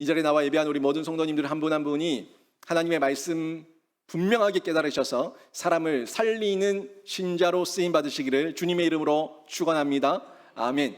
이 자리에 나와 예배한 우리 모든 성도님들 한 분 한 분이 하나님의 말씀 분명하게 깨달으셔서 사람을 살리는 신자로 쓰임 받으시기를 주님의 이름으로 축원합니다. 아멘.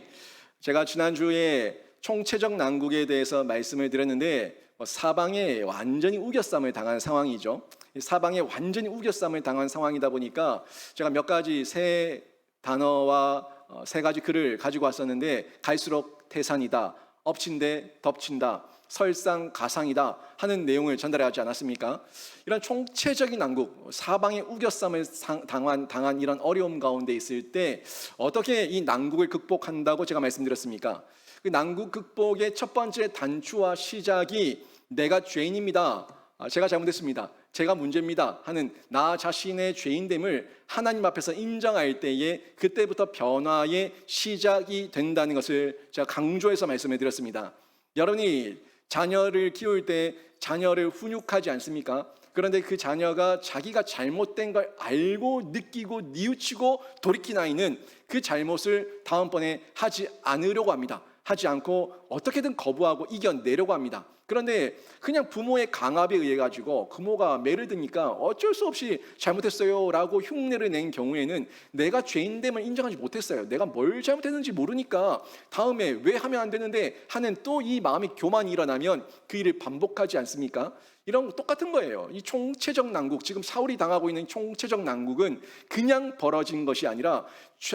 제가 지난주에 총체적 난국에 대해서 말씀을 드렸는데 사방에 완전히 우겨쌈을 당한 상황이죠. 사방에 완전히 우겨쌈을 당한 상황이다 보니까 제가 몇 가지 새 단어와 세 가지 글을 가지고 왔었는데 갈수록 태산이다, 엎친데 덮친다, 설상가상이다 하는 내용을 전달하지 않았습니까? 이런 총체적인 난국, 사방의 우겨쌈을 당한 이런 어려움 가운데 있을 때 어떻게 이 난국을 극복한다고 제가 말씀드렸습니까? 그 난국 극복의 첫 번째 단추와 시작이 내가 죄인입니다, 제가 잘못했습니다, 제가 문제입니다 하는 나 자신의 죄인됨을 하나님 앞에서 인정할 때에 그때부터 변화의 시작이 된다는 것을 제가 강조해서 말씀을 드렸습니다. 여러분이 자녀를 키울 때 자녀를 훈육하지 않습니까? 그런데 그 자녀가 자기가 잘못된 걸 알고 느끼고 뉘우치고 돌이킨 아이는 그 잘못을 다음번에 하지 않으려고 합니다. 하지 않고 어떻게든 거부하고 이겨내려고 합니다. 그런데 그냥 부모의 강압에 의해 가지고 부모가 매를 드니까 어쩔 수 없이 잘못했어요 라고 흉내를 낸 경우에는 내가 죄인됨을 인정하지 못했어요, 내가 뭘 잘못했는지 모르니까 다음에 왜 하면 안 되는데 하는 또 이 마음이 교만이 일어나면 그 일을 반복하지 않습니까? 이런 거 똑같은 거예요. 이 총체적 난국, 지금 사울이 당하고 있는 총체적 난국은 그냥 벌어진 것이 아니라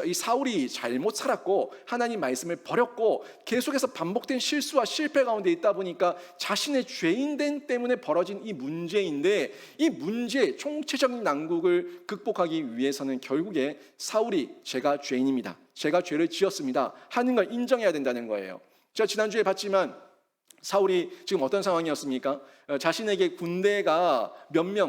이 사울이 잘못 살았고 하나님 말씀을 버렸고 계속해서 반복된 실수와 실패 가운데 있다 보니까 자신의 죄인됨 때문에 벌어진 이 문제인데, 이 문제, 총체적인 난국을 극복하기 위해서는 결국에 사울이 제가 죄인입니다, 제가 죄를 지었습니다 하는 걸 인정해야 된다는 거예요. 제가 지난주에 봤지만 사울이 지금 어떤 상황이었습니까? 자신에게 군대가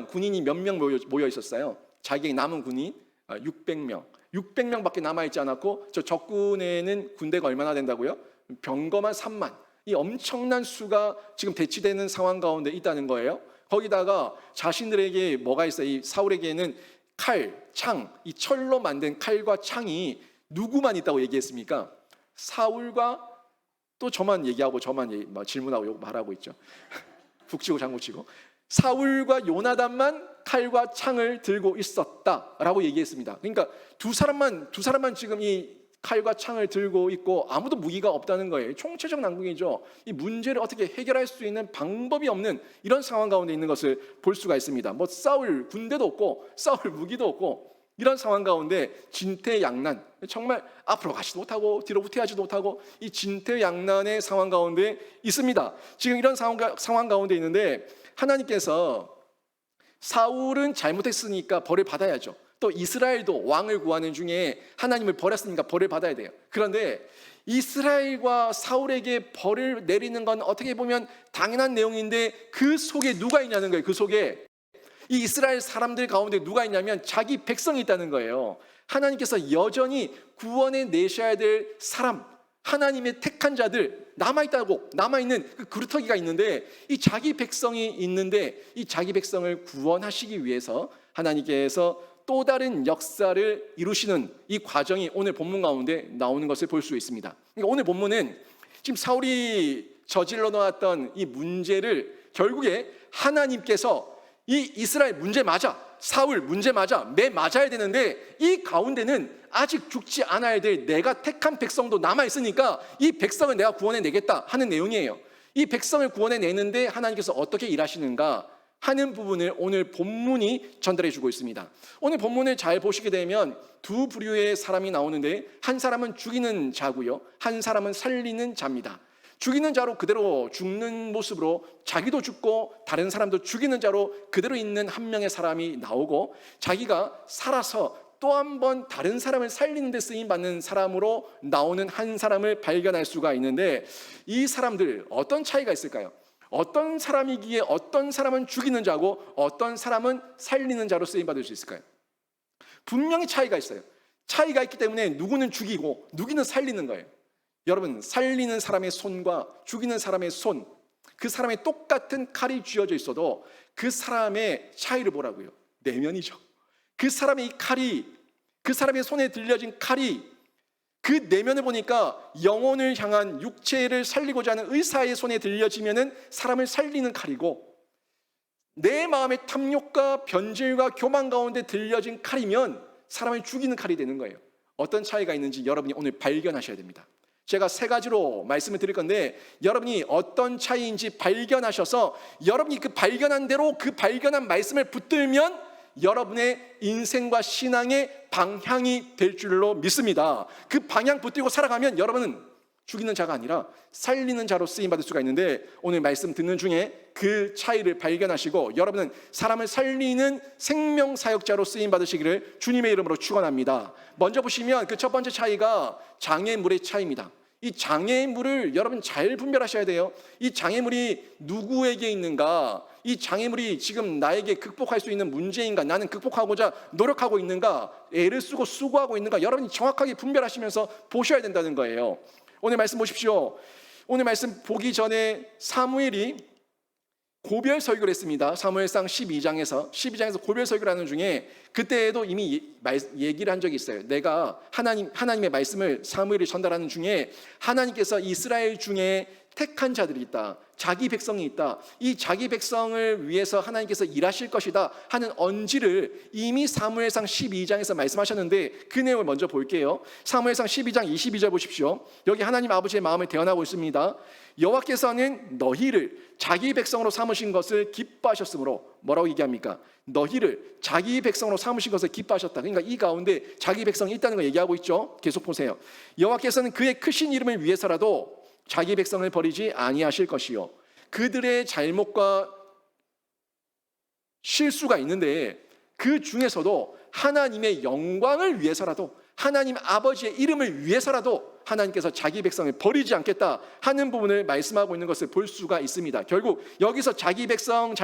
군인이 몇 명 모여 있었어요. 자기에게 남은 군인 600명. 600명밖에 남아있지 않았고 저 적군에는 군대가 얼마나 된다고요? 병거만 3만. 이 엄청난 수가 지금 대치되는 상황 가운데 있다는 거예요. 거기다가 자신들에게 뭐가 있어요? 이 사울에게는 칼, 창, 이 철로 만든 칼과 창이 누구만 있다고 얘기했습니까? 사울과 또 저만 얘기하고 저만 질문하고 말하고 있죠. 북치고 장구치고. 사울과 요나단만 칼과 창을 들고 있었다라고 얘기했습니다. 그러니까 두 사람만 지금 이 칼과 창을 들고 있고 아무도 무기가 없다는 거예요. 총체적 난국이죠. 이 문제를 어떻게 해결할 수 있는 방법이 없는 이런 상황 가운데 있는 것을 볼 수가 있습니다. 싸울 군대도 없고 싸울 무기도 없고 이런 상황 가운데 진퇴양난, 정말 앞으로 가지도 못하고 뒤로 후퇴하지도 못하고 이 진퇴양난의 상황 가운데 있습니다. 지금 이런 상황 가운데 있는데 하나님께서 사울은 잘못했으니까 벌을 받아야죠. 또 이스라엘도 왕을 구하는 중에 하나님을 버렸으니까 벌을 받아야 돼요. 그런데 이스라엘과 사울에게 벌을 내리는 건 어떻게 보면 당연한 내용인데 그 속에 누가 있냐는 거예요. 그 속에 이 이스라엘 사람들 가운데 누가 있냐면 자기 백성이 있다는 거예요. 하나님께서 여전히 구원해 내셔야 될 사람, 하나님의 택한 자들 남아있는 그 그루터기가 있는데 이 자기 백성이 있는데 이 자기 백성을 구원하시기 위해서 하나님께서 또 다른 역사를 이루시는 이 과정이 오늘 본문 가운데 나오는 것을 볼 수 있습니다. 그러니까 오늘 본문은 지금 사울이 저질러 놓았던 이 문제를 결국에 하나님께서 이 이스라엘 문제 맞아, 사울 문제 맞아, 매 맞아야 되는데 이 가운데는 아직 죽지 않아야 될 내가 택한 백성도 남아있으니까 이 백성을 내가 구원해내겠다 하는 내용이에요. 이 백성을 구원해내는데 하나님께서 어떻게 일하시는가 하는 부분을 오늘 본문이 전달해주고 있습니다. 오늘 본문을 잘 보시게 되면 두 부류의 사람이 나오는데 한 사람은 죽이는 자고요, 한 사람은 살리는 자입니다. 죽이는 자로 그대로 죽는 모습으로 자기도 죽고 다른 사람도 죽이는 자로 그대로 있는 한 명의 사람이 나오고, 자기가 살아서 또 한 번 다른 사람을 살리는 데 쓰임받는 사람으로 나오는 한 사람을 발견할 수가 있는데, 이 사람들 어떤 차이가 있을까요? 어떤 사람이기에 어떤 사람은 죽이는 자고 어떤 사람은 살리는 자로 쓰임받을 수 있을까요? 분명히 차이가 있어요. 차이가 있기 때문에 누구는 죽이고 누구는 살리는 거예요. 여러분, 살리는 사람의 손과 죽이는 사람의 손, 그 사람의 똑같은 칼이 쥐어져 있어도 그 사람의 차이를 보라고요. 내면이죠. 그 사람의 이 칼이, 그 사람의 손에 들려진 칼이 그 내면을 보니까 영혼을 향한 육체를 살리고자 하는 의사의 손에 들려지면은 사람을 살리는 칼이고, 내 마음의 탐욕과 변질과 교만 가운데 들려진 칼이면 사람을 죽이는 칼이 되는 거예요. 어떤 차이가 있는지 여러분이 오늘 발견하셔야 됩니다. 제가 세 가지로 말씀을 드릴 건데, 여러분이 어떤 차이인지 발견하셔서 여러분이 그 발견한 대로 그 발견한 말씀을 붙들면 여러분의 인생과 신앙의 방향이 될 줄로 믿습니다. 그 방향 붙들고 살아가면 여러분은 죽이는 자가 아니라 살리는 자로 쓰임받을 수가 있는데, 오늘 말씀 듣는 중에 그 차이를 발견하시고 여러분은 사람을 살리는 생명사역자로 쓰임받으시기를 주님의 이름으로 축원합니다. 먼저 보시면 그 첫 번째 차이가 장애물의 차이입니다. 이 장애물을 여러분 잘 분별하셔야 돼요. 이 장애물이 누구에게 있는가, 이 장애물이 지금 나에게 극복할 수 있는 문제인가, 나는 극복하고자 노력하고 있는가, 애를 쓰고 수고하고 있는가, 여러분이 정확하게 분별하시면서 보셔야 된다는 거예요. 오늘 말씀 보십시오. 오늘 말씀 보기 전에 사무엘이 고별 설교를 했습니다. 사무엘상 12장에서 고별 설교를 하는 중에 그때에도 이미 얘기를 한 적이 있어요. 내가 하나님의 말씀을 사무엘이 전달하는 중에 하나님께서 이스라엘 중에 택한 자들이 있다, 자기 백성이 있다, 이 자기 백성을 위해서 하나님께서 일하실 것이다 하는 언지를 이미 사무엘상 12장에서 말씀하셨는데, 그 내용을 먼저 볼게요. 사무엘상 12장 22절 보십시오. 여기 하나님 아버지의 마음을 대언하고 있습니다. 여호와께서는 너희를 자기 백성으로 삼으신 것을 기뻐하셨으므로, 뭐라고 얘기합니까? 너희를 자기 백성으로 삼으신 것을 기뻐하셨다. 그러니까 이 가운데 자기 백성이 있다는 걸 얘기하고 있죠. 계속 보세요. 여호와께서는 그의 크신 이름을 위해서라도 자기 백성을 버리지 아니하실 것이요, 그들의 잘못과 실수가 있는데 그 중에서도 하나님의 영광을 위해서라도, 하나님 아버지의 이름을 위해서라도 하나님께서 자기 백성을 버리지 않겠다 하는 부분을 말씀하고 있는 것을 볼 수가 있습니다. 결국 여기서 자기 백성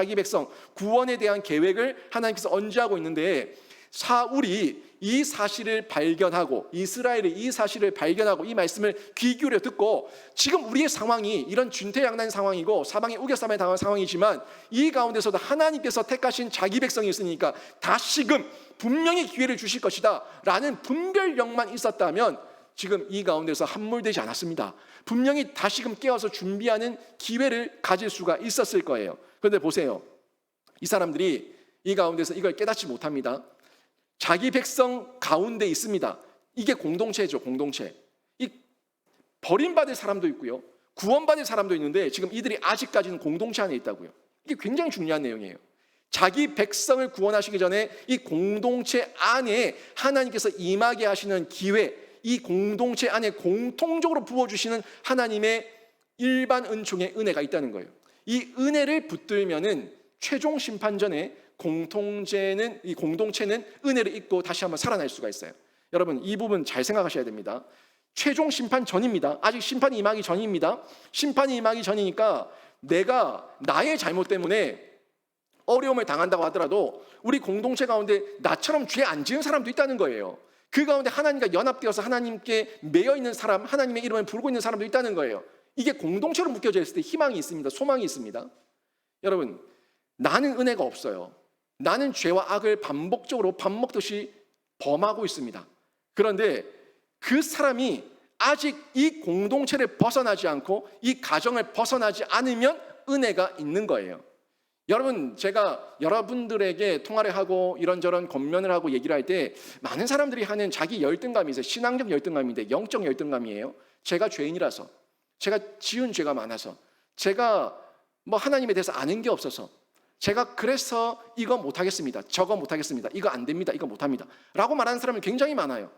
구원에 대한 계획을 하나님께서 언지하고 있는데, 사울이 이 사실을 발견하고, 이스라엘이 이 사실을 발견하고 이 말씀을 귀 기울여 듣고, 지금 우리의 상황이 이런 준퇴양난 상황이고 사방에 우겨쌈에 당한 상황이지만 이 가운데서도 하나님께서 택하신 자기 백성이 있으니까 다시금 분명히 기회를 주실 것이다 라는 분별력만 있었다면 지금 이 가운데서 함몰되지 않았습니다. 분명히 다시금 깨어서 준비하는 기회를 가질 수가 있었을 거예요. 그런데 보세요, 이 사람들이 이 가운데서 이걸 깨닫지 못합니다. 자기 백성 가운데 있습니다. 이게 공동체죠, 공동체. 이 버림받을 사람도 있고요, 구원받을 사람도 있는데 지금 이들이 아직까지는 공동체 안에 있다고요. 이게 굉장히 중요한 내용이에요. 자기 백성을 구원하시기 전에 이 공동체 안에 하나님께서 임하게 하시는 기회, 이 공동체 안에 공통적으로 부어주시는 하나님의 일반 은총의 은혜가 있다는 거예요. 이 은혜를 붙들면은 최종 심판 전에 이 공동체는 은혜를 잊고 다시 한번 살아날 수가 있어요. 여러분, 이 부분 잘 생각하셔야 됩니다. 최종 심판 전입니다. 아직 심판이 임하기 전입니다. 심판이 임하기 전이니까 내가 나의 잘못 때문에 어려움을 당한다고 하더라도 우리 공동체 가운데 나처럼 죄 안 지은 사람도 있다는 거예요. 그 가운데 하나님과 연합되어서 하나님께 매여 있는 사람, 하나님의 이름을 부르고 있는 사람도 있다는 거예요. 이게 공동체로 묶여져 있을 때 희망이 있습니다. 소망이 있습니다. 여러분, 나는 은혜가 없어요. 나는 죄와 악을 반복적으로 밥 먹듯이 범하고 있습니다. 그런데 그 사람이 아직 이 공동체를 벗어나지 않고 이 가정을 벗어나지 않으면 은혜가 있는 거예요. 여러분, 제가 여러분들에게 통화를 하고 이런저런 권면을 하고 얘기를 할 때 많은 사람들이 하는 자기 열등감이 있어요. 신앙적 열등감인데 영적 열등감이에요. 제가 죄인이라서, 제가 지은 죄가 많아서, 제가 하나님에 대해서 아는 게 없어서, 제가 그래서 이거 못하겠습니다, 저거 못하겠습니다, 이거 안 됩니다, 이거 못합니다 라고 말하는 사람이 굉장히 많아요.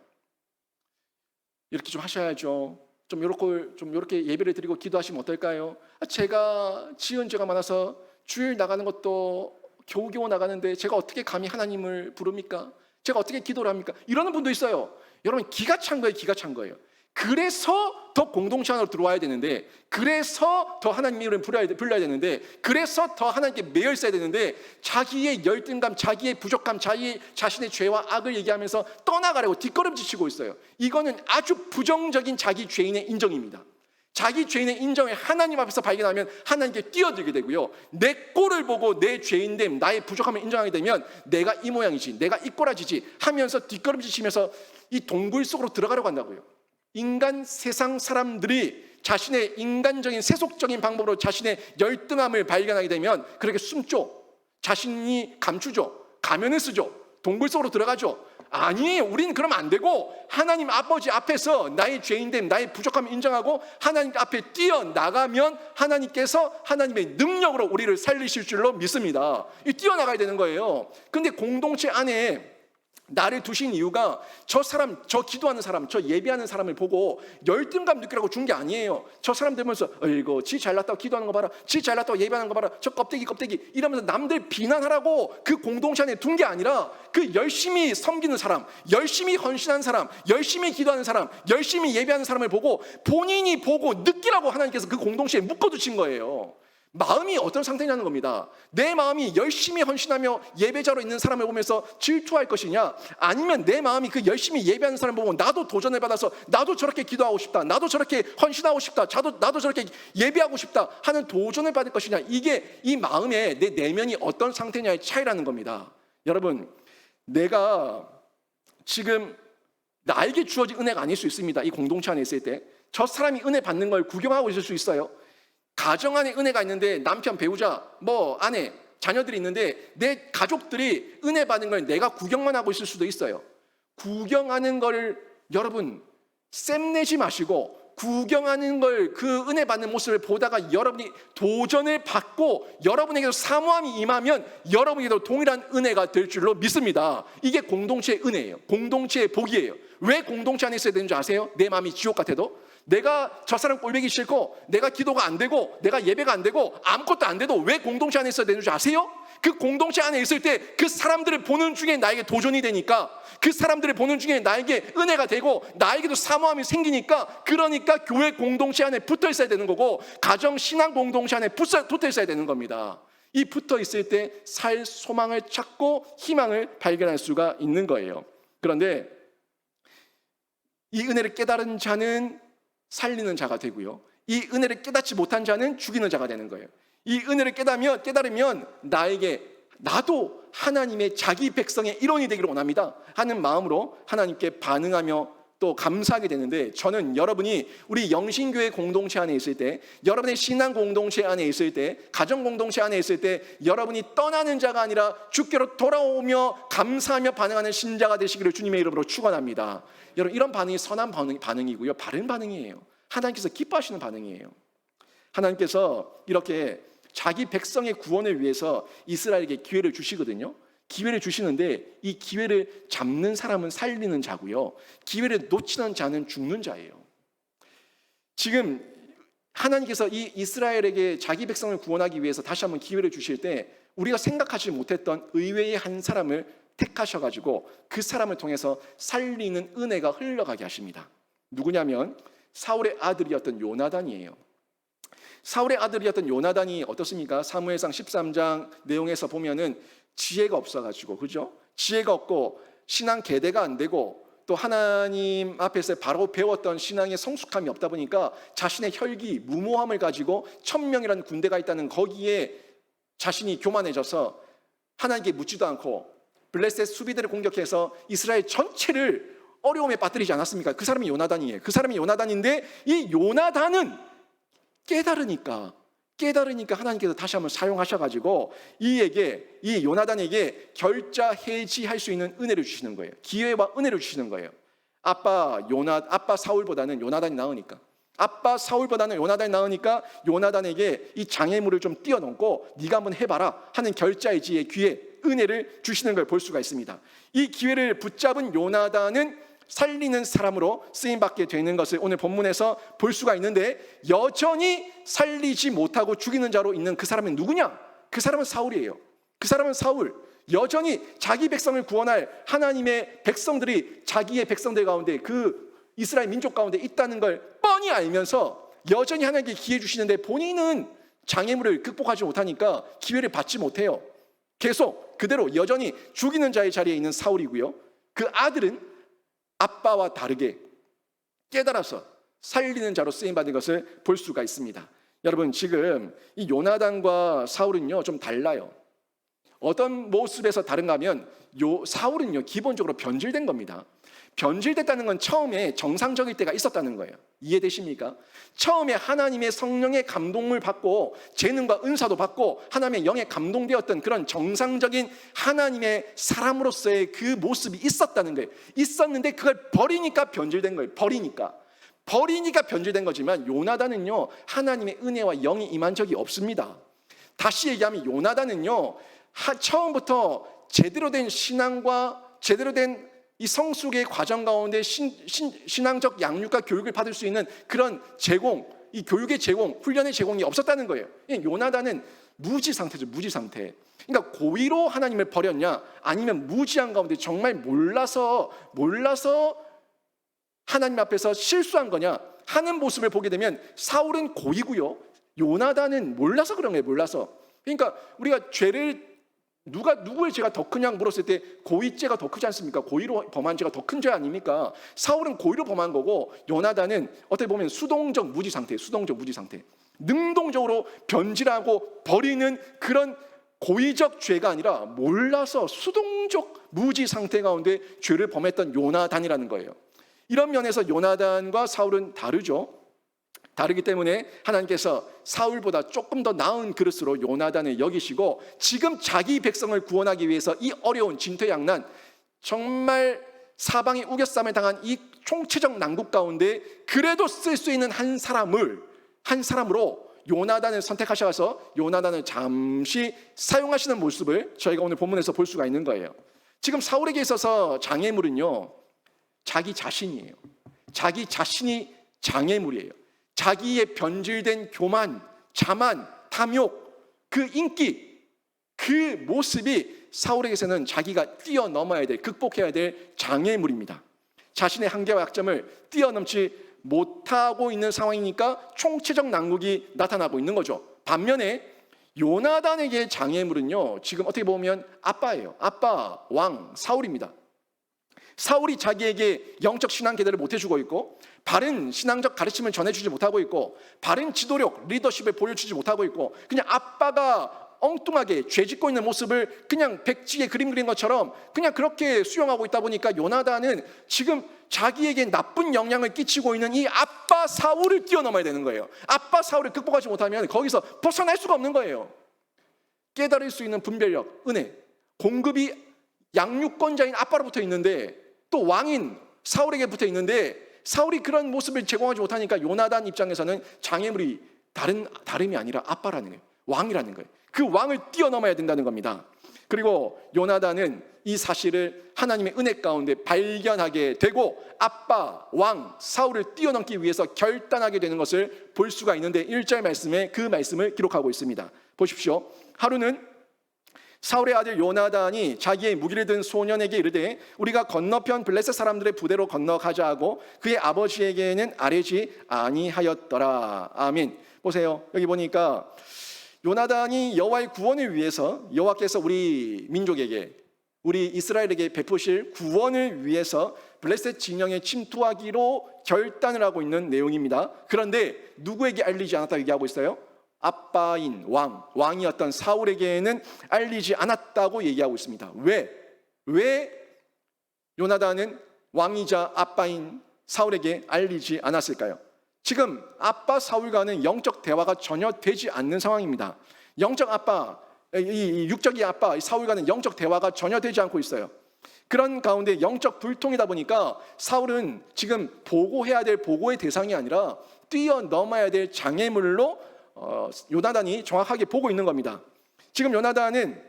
이렇게 좀 하셔야죠. 좀 이렇게 예배를 드리고 기도하시면 어떨까요? 제가 지은 죄가 많아서 주일 나가는 것도 겨우겨우 나가는데 제가 어떻게 감히 하나님을 부릅니까? 제가 어떻게 기도를 합니까? 이러는 분도 있어요. 여러분, 기가 찬 거예요. 기가 찬 거예요. 그래서 더 공동체 안으로 들어와야 되는데, 그래서 더 하나님 이름을 불러야 되는데, 그래서 더 하나님께 매여 있어야 되는데, 자기의 열등감, 자기의 부족함, 자신의 죄와 악을 얘기하면서 떠나가려고 뒷걸음질 치고 있어요. 이거는 아주 부정적인 자기 죄인의 인정입니다. 자기 죄인의 인정을 하나님 앞에서 발견하면 하나님께 뛰어들게 되고요, 내 꼴을 보고 내 죄인됨, 나의 부족함을 인정하게 되면 내가 이 모양이지, 내가 이 꼬라지지 하면서 뒷걸음질 치면서 이 동굴 속으로 들어가려고 한다고요. 인간 세상 사람들이 자신의 인간적인 세속적인 방법으로 자신의 열등함을 발견하게 되면 그렇게 숨죠. 자신이 감추죠. 가면을 쓰죠. 동굴 속으로 들어가죠. 아니, 우리는 그러면 안 되고 하나님 아버지 앞에서 나의 죄인됨, 나의 부족함을 인정하고 하나님 앞에 뛰어나가면 하나님께서 하나님의 능력으로 우리를 살리실 줄로 믿습니다. 뛰어나가야 되는 거예요. 근데 공동체 안에 나를 두신 이유가 저 사람, 저 기도하는 사람, 저 예배하는 사람을 보고 열등감 느끼라고 준 게 아니에요. 저 사람들 보면서 이거 지 잘났다고 기도하는 거 봐라, 지 잘났다고 예배하는 거 봐라, 저 껍데기 이러면서 남들 비난하라고 그 공동체 안에 둔 게 아니라 그 열심히 섬기는 사람, 열심히 헌신한 사람, 열심히 기도하는 사람, 열심히 예배하는 사람을 보고 본인이 보고 느끼라고 하나님께서 그 공동체에 묶어두신 거예요. 마음이 어떤 상태냐는 겁니다. 내 마음이 열심히 헌신하며 예배자로 있는 사람을 보면서 질투할 것이냐, 아니면 내 마음이 그 열심히 예배하는 사람을 보면 나도 도전을 받아서 나도 저렇게 기도하고 싶다, 나도 저렇게 헌신하고 싶다, 나도 저렇게 예배하고 싶다 하는 도전을 받을 것이냐, 이게 이 마음의 내 내면이 어떤 상태냐의 차이라는 겁니다. 여러분, 내가 지금 나에게 주어진 은혜가 아닐 수 있습니다. 이 공동체 안에 있을 때 저 사람이 은혜 받는 걸 구경하고 있을 수 있어요. 가정 안에 은혜가 있는데 남편, 배우자, 아내, 자녀들이 있는데 내 가족들이 은혜 받는 걸 내가 구경만 하고 있을 수도 있어요. 구경하는 걸 여러분 샘내지 마시고, 구경하는 걸, 그 은혜 받는 모습을 보다가 여러분이 도전을 받고 여러분에게도 사모함이 임하면 여러분에게도 동일한 은혜가 될 줄로 믿습니다. 이게 공동체의 은혜예요. 공동체의 복이에요. 왜 공동체 안에 있어야 되는 줄 아세요? 내 마음이 지옥 같아도, 내가 저 사람 꼴보기 싫고 내가 기도가 안 되고 내가 예배가 안 되고 아무것도 안 돼도 왜 공동체 안에 있어야 되는 줄 아세요? 그 공동체 안에 있을 때 그 사람들을 보는 중에 나에게 도전이 되니까, 그 사람들을 보는 중에 나에게 은혜가 되고 나에게도 사모함이 생기니까, 그러니까 교회 공동체 안에 붙어 있어야 되는 거고 가정 신앙 공동체 안에 붙어 있어야 되는 겁니다. 이 붙어 있을 때 살 소망을 찾고 희망을 발견할 수가 있는 거예요. 그런데 이 은혜를 깨달은 자는 살리는 자가 되고요, 이 은혜를 깨닫지 못한 자는 죽이는 자가 되는 거예요. 이 은혜를 깨달으면 나도 하나님의 자기 백성의 일원이 되기를 원합니다 하는 마음으로 하나님께 반응하며 또 감사하게 되는데, 저는 여러분이 우리 영신교회 공동체 안에 있을 때, 여러분의 신앙 공동체 안에 있을 때, 가정 공동체 안에 있을 때 여러분이 떠나는 자가 아니라 주께로 돌아오며 감사하며 반응하는 신자가 되시기를 주님의 이름으로 축원합니다. 여러분, 이런 반응이 선한 반응이고요, 바른 반응이에요. 하나님께서 기뻐하시는 반응이에요. 하나님께서 이렇게 자기 백성의 구원을 위해서 이스라엘에게 기회를 주시거든요. 기회를 주시는데 이 기회를 잡는 사람은 살리는 자고요, 기회를 놓치는 자는 죽는 자예요. 지금 하나님께서 이 이스라엘에게 자기 백성을 구원하기 위해서 다시 한번 기회를 주실 때 우리가 생각하지 못했던 의외의 한 사람을 택하셔가지고 그 사람을 통해서 살리는 은혜가 흘러가게 하십니다. 누구냐면 사울의 아들이었던 요나단이에요. 사울의 아들이었던 요나단이 어떻습니까? 사무엘상 13장 내용에서 보면은 지혜가 없어가지고, 그죠? 지혜가 없고 신앙 계대가 안 되고 또 하나님 앞에서 바로 배웠던 신앙의 성숙함이 없다 보니까 자신의 혈기, 무모함을 가지고 1000명이라는 군대가 있다는 거기에 자신이 교만해져서 하나님께 묻지도 않고 블레셋 수비대를 공격해서 이스라엘 전체를 어려움에 빠뜨리지 않았습니까? 그 사람이 요나단이에요. 그 사람이 요나단인데 이 요나단은 깨달으니까 하나님께서 다시 한번 사용하셔가지고 이 요나단에게 결자 해지할 수 있는 은혜를 주시는 거예요. 기회와 은혜를 주시는 거예요. 아빠 사울보다는 요나단이 나으니까, 요나단에게 이 장애물을 좀 뛰어넘고 네가 한번 해봐라 하는 결자해지의 기회, 은혜를 주시는 걸 볼 수가 있습니다. 이 기회를 붙잡은 요나단은 살리는 사람으로 쓰임받게 되는 것을 오늘 본문에서 볼 수가 있는데, 여전히 살리지 못하고 죽이는 자로 있는 그 사람은 누구냐? 그 사람은 사울이에요. 그 사람은 사울. 여전히 자기 백성을 구원할 하나님의 백성들이 자기의 백성들 가운데, 그 이스라엘 민족 가운데 있다는 걸 뻔히 알면서 여전히 하나님께 기회 주시는데 본인은 장애물을 극복하지 못하니까 기회를 받지 못해요. 계속 그대로 여전히 죽이는 자의 자리에 있는 사울이고요, 그 아들은 아빠와 다르게 깨달아서 살리는 자로 쓰임받은 것을 볼 수가 있습니다. 여러분, 지금 이 요나단과 사울은요 좀 달라요. 어떤 모습에서 다른가 하면 사울은요 기본적으로 변질된 겁니다. 변질됐다는 건 처음에 정상적일 때가 있었다는 거예요. 이해되십니까? 처음에 하나님의 성령의 감동을 받고 재능과 은사도 받고 하나님의 영에 감동되었던 그런 정상적인 하나님의 사람으로서의 그 모습이 있었다는 거예요. 있었는데 그걸 버리니까 변질된 거예요. 버리니까 변질된 거지만 요나단은요, 하나님의 은혜와 영이 임한 적이 없습니다. 다시 얘기하면 요나단은요, 처음부터 제대로 된 신앙과 제대로 된 이 성숙의 과정 가운데 신앙적 양육과 교육을 받을 수 있는 그런 제공, 이 교육의 제공, 훈련의 제공이 없었다는 거예요. 요나단은 무지 상태죠, 무지 상태. 그러니까 고의로 하나님을 버렸냐, 아니면 무지한 가운데 정말 몰라서 하나님 앞에서 실수한 거냐 하는 모습을 보게 되면 사울은 고의고요, 요나단은 몰라서 그런 거예요. 몰라서. 그러니까 우리가 죄를 누구의 죄가 더 크냐 물었을 때 고의죄가 더 크지 않습니까? 고의로 범한 죄가 더 큰 죄 아닙니까? 사울은 고의로 범한 거고 요나단은 어떻게 보면 수동적 무지 상태. 능동적으로 변질하고 버리는 그런 고의적 죄가 아니라 몰라서 수동적 무지 상태 가운데 죄를 범했던 요나단이라는 거예요. 이런 면에서 요나단과 사울은 다르죠. 다르기 때문에 하나님께서 사울보다 조금 더 나은 그릇으로 요나단을 여기시고 지금 자기 백성을 구원하기 위해서 이 어려운 진퇴양난, 정말 사방에 우겨쌈을 당한 이 총체적 난국 가운데 그래도 쓸 수 있는 한 사람으로 요나단을 선택하셔서 요나단을 잠시 사용하시는 모습을 저희가 오늘 본문에서 볼 수가 있는 거예요. 지금 사울에게 있어서 장애물은요, 자기 자신이에요. 자기 자신이 장애물이에요. 자기의 변질된 교만, 자만, 탐욕, 그 인기, 그 모습이 사울에게서는 자기가 뛰어넘어야 될, 극복해야 될 장애물입니다. 자신의 한계와 약점을 뛰어넘지 못하고 있는 상황이니까 총체적 난국이 나타나고 있는 거죠. 반면에 요나단에게 장애물은요, 지금 어떻게 보면 아빠예요. 아빠, 왕, 사울입니다. 사울이 자기에게 영적 신앙 계대를 못 해주고 있고, 바른 신앙적 가르침을 전해주지 못하고 있고, 바른 지도력, 리더십을 보여주지 못하고 있고, 그냥 아빠가 엉뚱하게 죄짓고 있는 모습을 그냥 백지에 그림 그린 것처럼 그냥 그렇게 수용하고 있다 보니까 요나단은 지금 자기에게 나쁜 영향을 끼치고 있는 이 아빠 사울을 뛰어넘어야 되는 거예요. 아빠 사울을 극복하지 못하면 거기서 벗어날 수가 없는 거예요. 깨달을 수 있는 분별력, 은혜, 공급이 양육권자인 아빠로부터 있는데 또 왕인 사울에게 붙어 있는데 사울이 그런 모습을 제공하지 못하니까 요나단 입장에서는 장애물이 다름이 아니라 아빠라는 거예요. 왕이라는 거예요. 그 왕을 뛰어넘어야 된다는 겁니다. 그리고 요나단은 이 사실을 하나님의 은혜 가운데 발견하게 되고 아빠, 왕, 사울을 뛰어넘기 위해서 결단하게 되는 것을 볼 수가 있는데 1절 말씀에 그 말씀을 기록하고 있습니다. 보십시오. 하루는 사울의 아들 요나단이 자기의 무기를 든 소년에게 이르되 우리가 건너편 블레셋 사람들의 부대로 건너가자 하고 그의 아버지에게는 아뢰지 아니하였더라. 아멘. 보세요. 여기 보니까 요나단이 여호와의 구원을 위해서 여호와께서 우리 민족에게, 우리 이스라엘에게 베푸실 구원을 위해서 블레셋 진영에 침투하기로 결단을 하고 있는 내용입니다. 그런데 누구에게 알리지 않았다 얘기하고 있어요? 아빠인 왕이었던 사울에게는 알리지 않았다고 얘기하고 있습니다. 왜 요나단은 왕이자 아빠인 사울에게 알리지 않았을까요? 지금 아빠 사울과는 영적 대화가 전혀 되지 않는 상황입니다. 영적 아빠, 이 육적인 아빠 사울과는 영적 대화가 전혀 되지 않고 있어요. 그런 가운데 영적 불통이다 보니까 사울은 지금 보고해야 될 보고의 대상이 아니라 뛰어넘어야 될 장애물로 요나단이 정확하게 보고 있는 겁니다. 지금 요나단은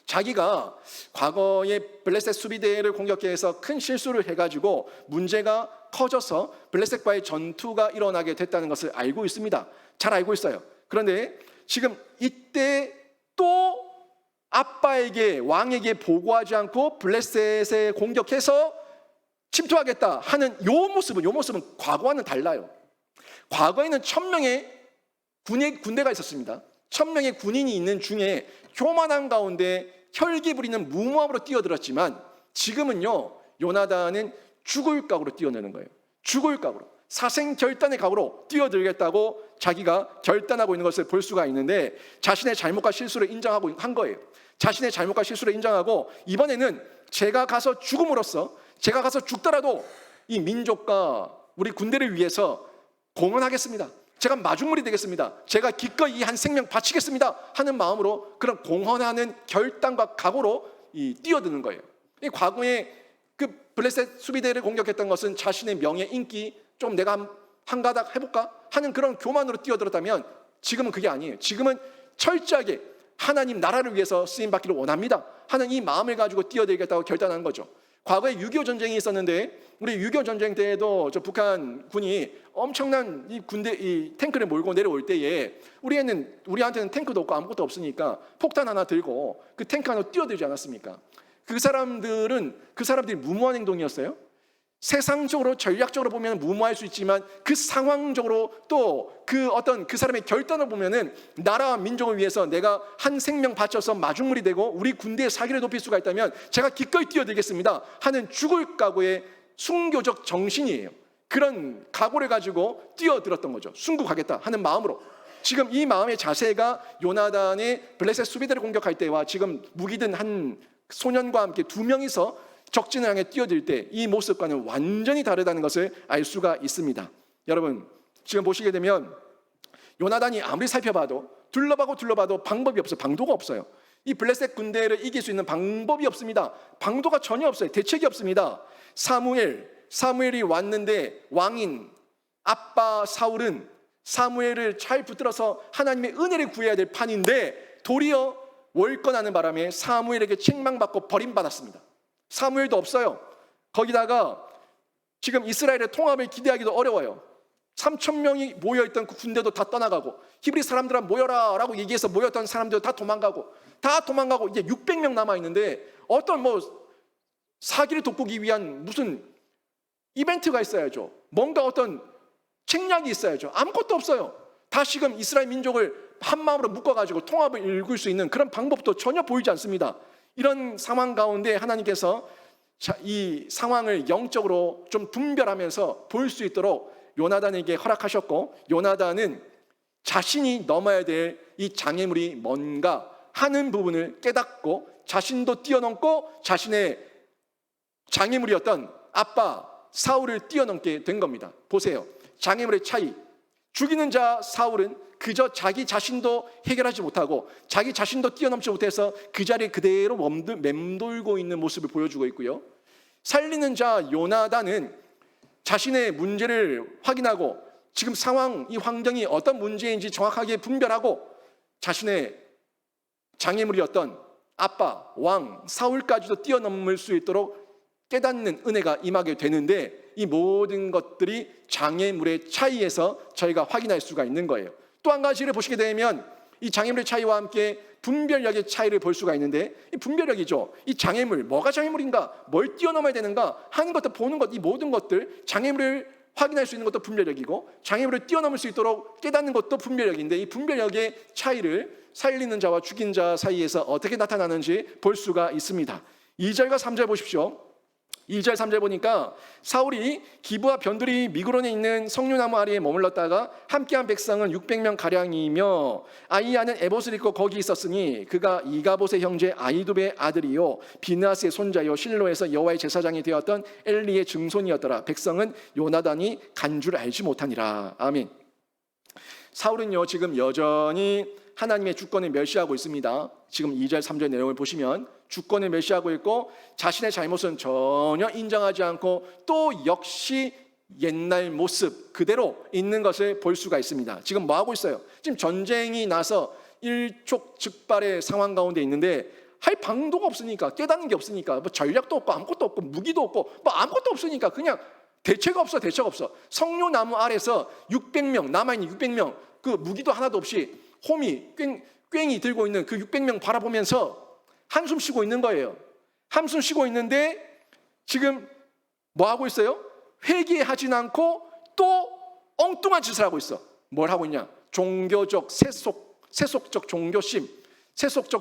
자기가 과거에 블레셋 수비대를 공격해서 큰 실수를 해가지고 문제가 커져서 블레셋과의 전투가 일어나게 됐다는 것을 알고 있습니다. 잘 알고 있어요. 그런데 지금 이때 또 아빠에게, 왕에게 보고하지 않고 블레셋에 공격해서 침투하겠다 하는 요 모습은 과거와는 달라요. 과거에는 1000명의 군대가 있었습니다. 1000명의 군인이 있는 중에 교만한 가운데 혈기 부리는 무모함으로 뛰어들었지만 지금은요, 요나단은 죽을 각오로 뛰어드는 거예요. 죽을 각오로, 사생결단의 각오로 뛰어들겠다고 자기가 결단하고 있는 것을 볼 수가 있는데 자신의 잘못과 실수를 인정하고 한 거예요. 자신의 잘못과 실수를 인정하고 이번에는 제가 가서 죽음으로써 제가 가서 죽더라도 이 민족과 우리 군대를 위해서 공헌하겠습니다. 제가 마중물이 되겠습니다. 제가 기꺼이 이 한 생명 바치겠습니다 하는 마음으로 그런 공헌하는 결단과 각오로 뛰어드는 거예요. 이 과거에 그 블레셋 수비대를 공격했던 것은 자신의 명예, 인기 좀 내가 한 가닥 해볼까 하는 그런 교만으로 뛰어들었다면 지금은 그게 아니에요. 지금은 철저하게 하나님 나라를 위해서 쓰임받기를 원합니다 하는 이 마음을 가지고 뛰어들겠다고 결단한 거죠. 과거에 6.25 전쟁이 있었는데 우리 6.25 전쟁 때에도 저 북한 군이 엄청난 이 군대 이 탱크를 몰고 내려올 때에 우리한테는 탱크도 없고 아무것도 없으니까 폭탄 하나 들고 그 탱크 안으로 뛰어들지 않았습니까? 그 사람들이 무모한 행동이었어요. 세상적으로 전략적으로 보면 무모할 수 있지만 그 상황적으로 또 그 사람의 결단을 보면은 나라와 민족을 위해서 내가 한 생명 바쳐서 마중물이 되고 우리 군대의 사기를 높일 수가 있다면 제가 기꺼이 뛰어들겠습니다 하는 죽을 각오의 순교적 정신이에요. 그런 각오를 가지고 뛰어들었던 거죠. 순국하겠다 하는 마음으로. 지금 이 마음의 자세가 요나단의 블레셋 수비대를 공격할 때와 지금 무기든 한 소년과 함께 두 명이서 적진을 향해 뛰어들 때 이 모습과는 완전히 다르다는 것을 알 수가 있습니다. 여러분, 지금 보시게 되면 요나단이 아무리 살펴봐도 둘러봐도 방법이 없어요. 방도가 없어요. 이 블레셋 군대를 이길 수 있는 방법이 없습니다. 방도가 전혀 없어요. 대책이 없습니다. 사무엘이 왔는데 왕인 아빠 사울은 사무엘을 잘 붙들어서 하나님의 은혜를 구해야 될 판인데 도리어 월권하는 바람에 사무엘에게 책망받고 버림받았습니다. 사무엘도 없어요. 거기다가 지금 이스라엘의 통합을 기대하기도 어려워요. 3,000명이 모여있던 그 군대도 다 떠나가고 히브리 사람들아 모여라 라고 얘기해서 모였던 사람들 다 도망가고 이제 600명 남아있는데 어떤 사기를 돋구기 위한 무슨 이벤트가 있어야죠. 뭔가 어떤 책략이 있어야죠. 아무것도 없어요. 다시금 이스라엘 민족을 한마음으로 묶어가지고 통합을 이룰 수 있는 그런 방법도 전혀 보이지 않습니다. 이런 상황 가운데 하나님께서 이 상황을 영적으로 좀 분별하면서 볼 수 있도록 요나단에게 허락하셨고, 요나단은 자신이 넘어야 될 이 장애물이 뭔가 하는 부분을 깨닫고 자신도 뛰어넘고 자신의 장애물이었던 아빠 사울을 뛰어넘게 된 겁니다. 보세요. 장애물의 차이. 죽이는 자 사울은 그저 자기 자신도 해결하지 못하고 자기 자신도 뛰어넘지 못해서 그 자리에 그대로 맴돌고 있는 모습을 보여주고 있고요. 살리는 자 요나단은 자신의 문제를 확인하고 지금 상황, 이 환경이 어떤 문제인지 정확하게 분별하고 자신의 장애물이었던 아빠, 왕, 사울까지도 뛰어넘을 수 있도록 깨닫는 은혜가 임하게 되는데 이 모든 것들이 장애물의 차이에서 저희가 확인할 수가 있는 거예요. 또 한 가지를 보시게 되면 이 장애물의 차이와 함께 분별력의 차이를 볼 수가 있는데 이 분별력이죠. 이 장애물, 뭐가 장애물인가, 뭘 뛰어넘어야 되는가 하는 것도 보는 것, 이 모든 것들 장애물을 확인할 수 있는 것도 분별력이고 장애물을 뛰어넘을 수 있도록 깨닫는 것도 분별력인데 이 분별력의 차이를 살리는 자와 죽인 자 사이에서 어떻게 나타나는지 볼 수가 있습니다. 2절과 3절 보십시오. 2절 3절 보니까 사울이 기브와 변두리 미그론에 있는 석류나무 아래에 머물렀다가 함께한 백성은 600명 가량이며 아이야는 에봇을 입고 거기 있었으니 그가 이가봇의 형제 아이두베의 아들이요 비느하스의 손자요 실로에서 여호와의 제사장이 되었던 엘리의 증손이었더라. 백성은 요나단이 간 줄 알지 못하니라. 아멘. 사울은요 지금 여전히 하나님의 주권을 멸시하고 있습니다. 지금 2절 3절 내용을 보시면 주권을 멸시하고 있고 자신의 잘못은 전혀 인정하지 않고 또 역시 옛날 모습 그대로 있는 것을 볼 수가 있습니다. 지금 뭐 하고 있어요? 지금 전쟁이 나서 일촉즉발의 상황 가운데 있는데 할 방도가 없으니까, 깨닫는 게 없으니까, 뭐 전략도 없고 아무것도 없고 무기도 없고 뭐 아무것도 없으니까 그냥 대책 없어. 석류나무 아래서 600명 남아있는 600명 그 무기도 하나도 없이 홈이 꽹이 들고 있는 그 600명 바라보면서 한숨 쉬고 있는 거예요. 한숨 쉬고 있는데 지금 뭐 하고 있어요? 회개하진 않고 또 엉뚱한 짓을 하고 있어. 뭘 하고 있냐? 종교적 세속적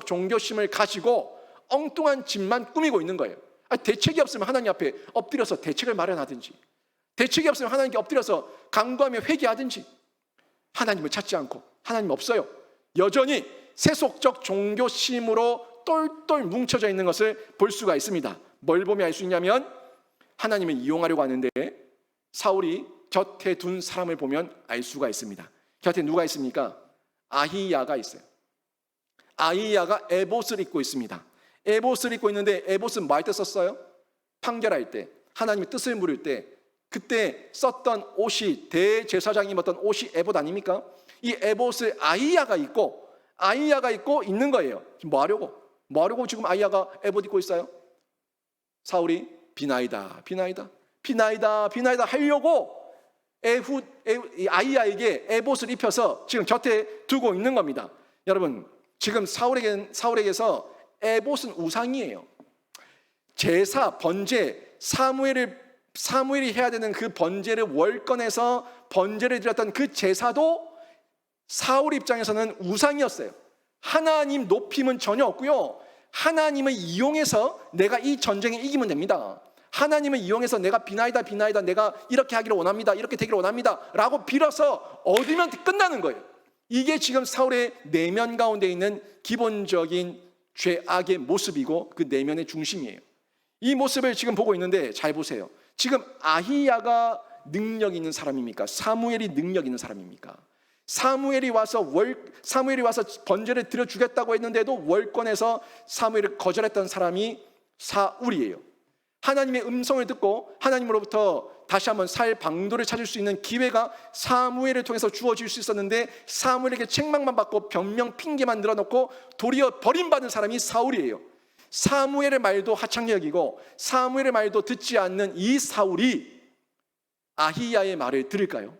종교심을 가지고 엉뚱한 짓만 꾸미고 있는 거예요. 대책이 없으면 하나님 앞에 엎드려서 대책을 마련하든지, 대책이 없으면 하나님께 엎드려서 간구하며 회개하든지, 하나님을 찾지 않고 하나님 없어요. 여전히 세속적 종교심으로 똘똘 뭉쳐져 있는 것을 볼 수가 있습니다. 뭘 보면 알 수 있냐면 하나님을 이용하려고 하는데 사울이 곁에 둔 사람을 보면 알 수가 있습니다. 곁에 누가 있습니까? 아히야가 있어요. 아히야가 에봇을 입고 있습니다. 에봇을 입고 있는데 에봇은 뭐 할 때 썼어요? 판결할 때, 하나님의 뜻을 물을 때, 그때 썼던 옷이, 대제사장이 입었던 옷이 에봇 아닙니까? 이 에봇을 아히야가 입고 있는 거예요. 뭐 하려고 지금 아히야가 에봇 입고 있어요? 사울이 비나이다 하려고 아히야에게 에봇을 입혀서 지금 곁에 두고 있는 겁니다. 여러분, 지금 사울에게서 에봇은 우상이에요. 제사, 번제, 사무엘이 해야 되는 그 번제를 월권에서 번제를 드렸던 그 제사도 사울 입장에서는 우상이었어요. 하나님 높임은 전혀 없고요. 하나님을 이용해서 내가 이 전쟁에 이기면 됩니다. 하나님을 이용해서 내가 비나이다 내가 이렇게 하기를 원합니다, 이렇게 되기를 원합니다 라고 빌어서 얻으면 끝나는 거예요. 이게 지금 사울의 내면 가운데 있는 기본적인 죄악의 모습이고 그 내면의 중심이에요. 이 모습을 지금 보고 있는데 잘 보세요. 지금 아히야가 능력 있는 사람입니까? 사무엘이 능력 있는 사람입니까? 사무엘이 와서 번제를 드려주겠다고 했는데도 월권에서 사무엘을 거절했던 사람이 사울이에요. 하나님의 음성을 듣고 하나님으로부터 다시 한번 살 방도를 찾을 수 있는 기회가 사무엘을 통해서 주어질 수 있었는데 사무엘에게 책망만 받고 변명 핑계만 늘어놓고 도리어 버림받은 사람이 사울이에요. 사무엘의 말도 하찮게 여기고 사무엘의 말도 듣지 않는 이 사울이 아히야의 말을 들을까요?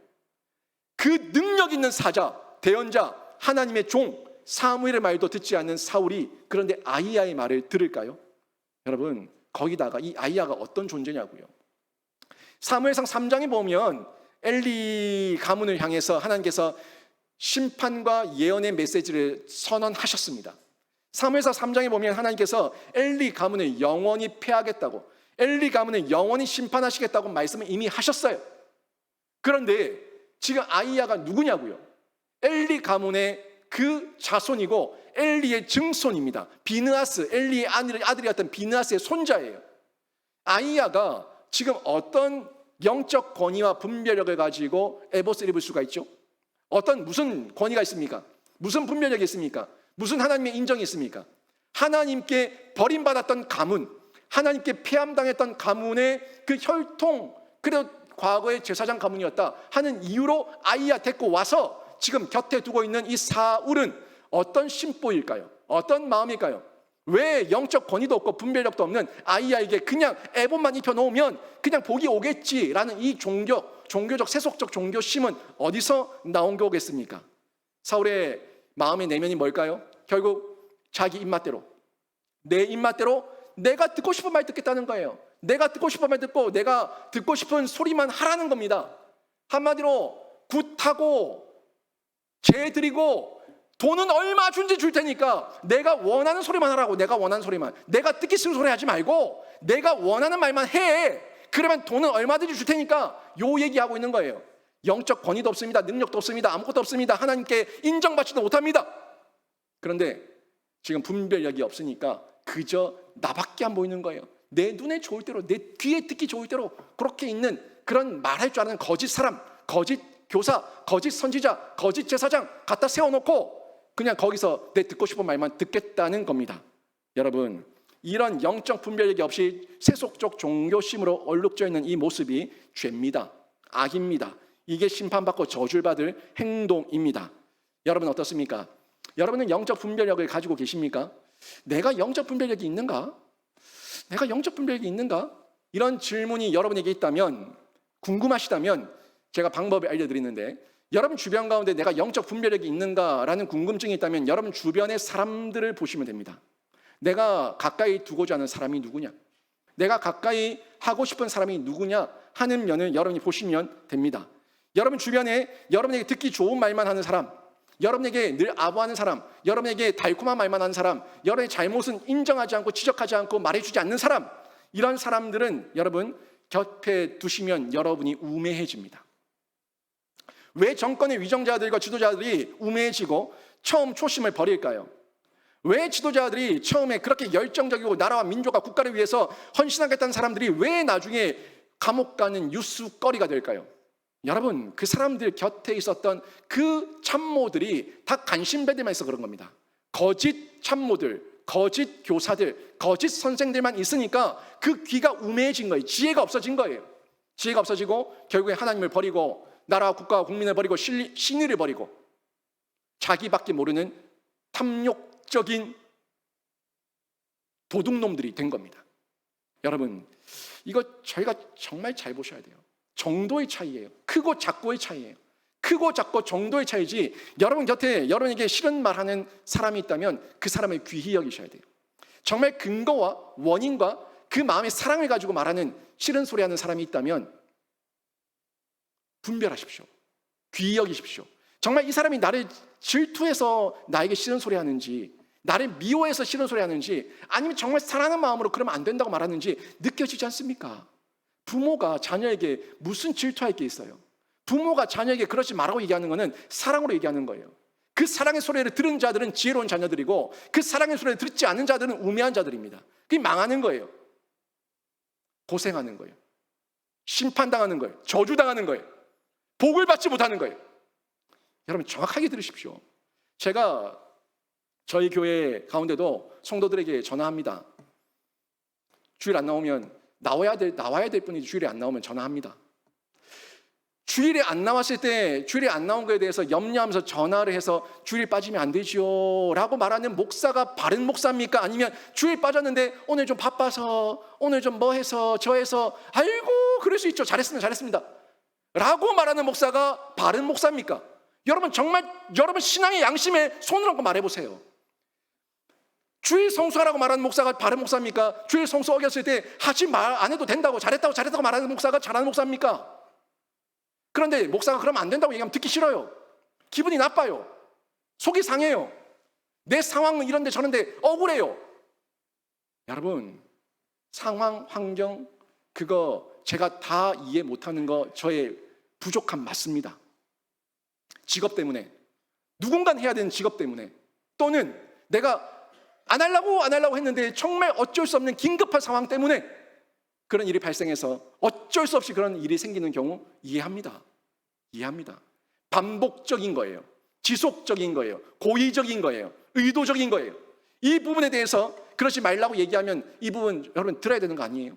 그 능력 있는 사자, 대언자, 하나님의 종 사무엘의 말도 듣지 않는 사울이 그런데 아히야의 말을 들을까요? 여러분, 거기다가 이 아히야가 어떤 존재냐고요. 사무엘상 3장에 보면 엘리 가문을 향해서 하나님께서 심판과 예언의 메시지를 선언하셨습니다. 사무엘상 3장에 보면 하나님께서 엘리 가문을 영원히 패하겠다고, 엘리 가문을 영원히 심판하시겠다고 말씀을 이미 하셨어요. 그런데 지금 아히야가 누구냐고요? 엘리 가문의 그 자손이고 엘리의 증손입니다. 비느하스, 엘리의 아들이었던 비느하스의 손자예요. 아히야가 지금 어떤 영적 권위와 분별력을 가지고 에봇을 입을 수가 있죠? 무슨 권위가 있습니까? 무슨 분별력이 있습니까? 무슨 하나님의 인정이 있습니까? 하나님께 버림받았던 가문, 하나님께 폐함당했던 가문의 그 혈통, 그래도 과거의 제사장 가문이었다 하는 이유로 아히야 데리고 와서 지금 곁에 두고 있는 이 사울은 어떤 심보일까요? 어떤 마음일까요? 왜 영적 권위도 없고 분별력도 없는 아히야에게 그냥 에봇만 입혀놓으면 그냥 복이 오겠지라는 이 종교적 세속적 종교심은 어디서 나온 거겠습니까? 사울의 마음의 내면이 뭘까요? 결국 자기 입맛대로, 내 입맛대로 내가 듣고 싶은 말 듣겠다는 거예요. 내가 듣고 싶은 말 듣고 내가 듣고 싶은 소리만 하라는 겁니다. 한마디로 굿하고 죄 드리고 돈은 얼마 준지 줄 테니까 내가 원하는 소리만 하라고. 내가 원하는 소리만, 내가 듣기 싫은 소리 하지 말고 내가 원하는 말만 해. 그러면 돈은 얼마든지 줄 테니까 요 얘기하고 있는 거예요. 영적 권위도 없습니다. 능력도 없습니다. 아무것도 없습니다. 하나님께 인정받지도 못합니다. 그런데 지금 분별력이 없으니까 그저 나밖에 안 보이는 거예요. 내 눈에 좋을 대로, 내 귀에 듣기 좋을 대로 그렇게 있는 그런 말할 줄 아는 거짓 사람, 거짓 교사, 거짓 선지자, 거짓 제사장 갖다 세워놓고 그냥 거기서 내 듣고 싶은 말만 듣겠다는 겁니다. 여러분, 이런 영적 분별력이 없이 세속적 종교심으로 얼룩져 있는 이 모습이 죄입니다. 악입니다. 이게 심판받고 저주를 받을 행동입니다. 여러분 어떻습니까? 여러분은 영적 분별력을 가지고 계십니까? 내가 영적 분별력이 있는가? 내가 영적 분별력이 있는가? 이런 질문이 여러분에게 있다면, 궁금하시다면 제가 방법을 알려드리는데, 여러분 주변 가운데 내가 영적 분별력이 있는가라는 궁금증이 있다면 여러분 주변의 사람들을 보시면 됩니다. 내가 가까이 두고자 하는 사람이 누구냐, 내가 가까이 하고 싶은 사람이 누구냐 하는 면을 여러분이 보시면 됩니다. 여러분 주변에 여러분에게 듣기 좋은 말만 하는 사람, 여러분에게 늘 아부하는 사람, 여러분에게 달콤한 말만 하는 사람, 여러분의 잘못은 인정하지 않고 지적하지 않고 말해주지 않는 사람, 이런 사람들은 여러분 곁에 두시면 여러분이 우매해집니다. 왜 정권의 위정자들과 지도자들이 우매해지고 처음 초심을 버릴까요? 왜 지도자들이 처음에 그렇게 열정적이고 나라와 민족과 국가를 위해서 헌신하겠다는 사람들이 왜 나중에 감옥 가는 뉴스거리가 될까요? 여러분, 그 사람들 곁에 있었던 그 참모들이 다 간신배들만 있어 그런 겁니다. 거짓 참모들, 거짓 교사들, 거짓 선생들만 있으니까 그 귀가 우매해진 거예요. 지혜가 없어진 거예요. 지혜가 없어지고 결국에 하나님을 버리고 나라와 국가와 국민을 버리고 신의를 버리고 자기밖에 모르는 탐욕적인 도둑놈들이 된 겁니다. 여러분, 이거 저희가 정말 잘 보셔야 돼요. 정도의 차이예요. 크고 작고의 차이예요. 크고 작고 정도의 차이지, 여러분 곁에 여러분에게 싫은 말하는 사람이 있다면 그 사람을 귀히 여기셔야 돼요. 정말 근거와 원인과 그 마음의 사랑을 가지고 말하는 싫은 소리 하는 사람이 있다면 분별하십시오. 귀히 여기십시오. 정말 이 사람이 나를 질투해서 나에게 싫은 소리 하는지, 나를 미워해서 싫은 소리 하는지, 아니면 정말 사랑하는 마음으로 그러면 안 된다고 말하는지 느껴지지 않습니까? 부모가 자녀에게 무슨 질투할 게 있어요? 부모가 자녀에게 그러지 말라고 얘기하는 것은 사랑으로 얘기하는 거예요. 그 사랑의 소리를 들은 자들은 지혜로운 자녀들이고 그 사랑의 소리를 듣지 않는 자들은 우매한 자들입니다. 그게 망하는 거예요. 고생하는 거예요. 심판당하는 거예요. 저주당하는 거예요. 복을 받지 못하는 거예요. 여러분 정확하게 들으십시오. 제가 저희 교회 가운데도 성도들에게 전화합니다. 주일 안 나오면 나와야 될 분이 주일에 안 나오면 전화합니다. 주일에 안 나왔을 때 주일에 안 나온 거에 대해서 염려하면서 전화를 해서 주일 빠지면 안 되지요 라고 말하는 목사가 바른 목사입니까? 아니면 주일 빠졌는데 오늘 좀 바빠서 오늘 좀 뭐 해서 저 해서 아이고 그럴 수 있죠, 잘했습니다 라고 말하는 목사가 바른 목사입니까? 여러분 정말 여러분 신앙의 양심에 손을 얹고 말해보세요. 주일 성수하라고 말하는 목사가 바른 목사입니까? 주일 성수 어겼을 때 하지 말 안 해도 된다고 잘했다고 말하는 목사가 잘하는 목사입니까? 그런데 목사가 그러면 안 된다고 얘기하면 듣기 싫어요. 기분이 나빠요. 속이 상해요. 내 상황은 이런데 저런데 억울해요. 여러분 상황, 환경 그거 제가 다 이해 못하는 거 저의 부족함 맞습니다. 직업 때문에, 누군가는 해야 되는 직업 때문에, 또는 내가 안 하려고 했는데 정말 어쩔 수 없는 긴급한 상황 때문에 그런 일이 발생해서 어쩔 수 없이 그런 일이 생기는 경우 이해합니다. 반복적인 거예요. 지속적인 거예요. 고의적인 거예요. 의도적인 거예요. 이 부분에 대해서 그러지 말라고 얘기하면 이 부분 여러분 들어야 되는 거 아니에요?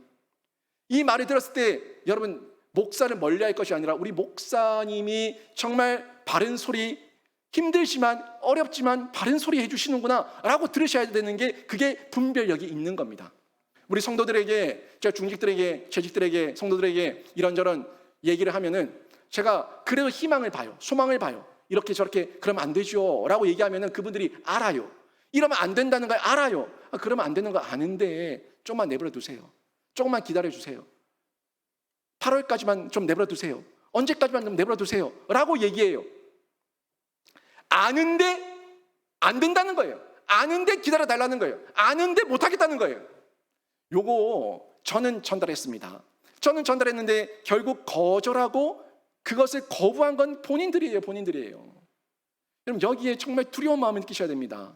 이 말을 들었을 때 여러분 목사를 멀리할 것이 아니라 우리 목사님이 정말 바른 소리, 힘들지만 어렵지만 바른 소리 해주시는구나 라고 들으셔야 되는 게 그게 분별력이 있는 겁니다. 우리 성도들에게, 제가 중직들에게, 재직들에게, 성도들에게 이런저런 얘기를 하면은 제가 그래도 희망을 봐요. 소망을 봐요. 이렇게 저렇게 그러면 안 되죠 라고 얘기하면은 그분들이 알아요. 이러면 안 된다는 걸 알아요. 그러면 안 되는 거 아는데 조금만 내버려 두세요. 조금만 기다려 주세요. 8월까지만 좀 내버려 두세요. 언제까지만 좀 내버려 두세요 라고 얘기해요. 아는데 안 된다는 거예요. 아는데 기다려 달라는 거예요. 아는데 못 하겠다는 거예요. 요거 저는 전달했습니다. 저는 전달했는데 결국 거절하고 그것을 거부한 건 본인들이에요. 여러분 여기에 정말 두려운 마음을 느끼셔야 됩니다.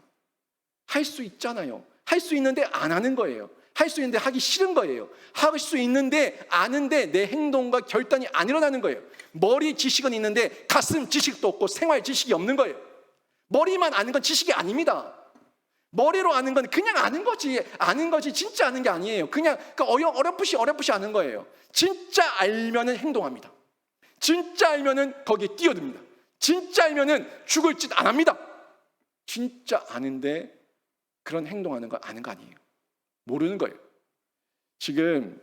할 수 있잖아요. 할 수 있는데 안 하는 거예요. 할 수 있는데 하기 싫은 거예요. 할 수 있는데 아는데 내 행동과 결단이 안 일어나는 거예요. 머리 지식은 있는데 가슴 지식도 없고 생활 지식이 없는 거예요. 머리만 아는 건 지식이 아닙니다. 머리로 아는 건 그냥 아는 거지 진짜 아는 게 아니에요. 그냥 어렴풋이 아는 거예요. 진짜 알면은 행동합니다. 진짜 알면은 거기에 뛰어듭니다. 진짜 알면은 죽을 짓 안 합니다. 진짜 아는데 그런 행동하는 거 아는 거 아니에요. 모르는 거예요. 지금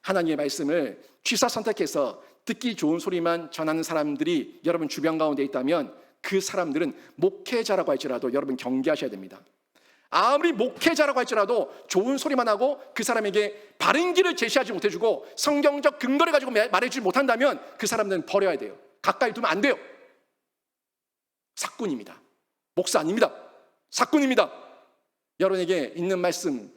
하나님의 말씀을 취사 선택해서 듣기 좋은 소리만 전하는 사람들이 여러분 주변 가운데 있다면 그 사람들은 목회자라고 할지라도 여러분 경계하셔야 됩니다. 아무리 목회자라고 할지라도 좋은 소리만 하고 그 사람에게 바른 길을 제시하지 못해주고 성경적 근거를 가지고 말해주지 못한다면 그 사람들은 버려야 돼요. 가까이 두면 안 돼요. 사꾼입니다. 목사 아닙니다. 사꾼입니다. 여러분에게 있는 말씀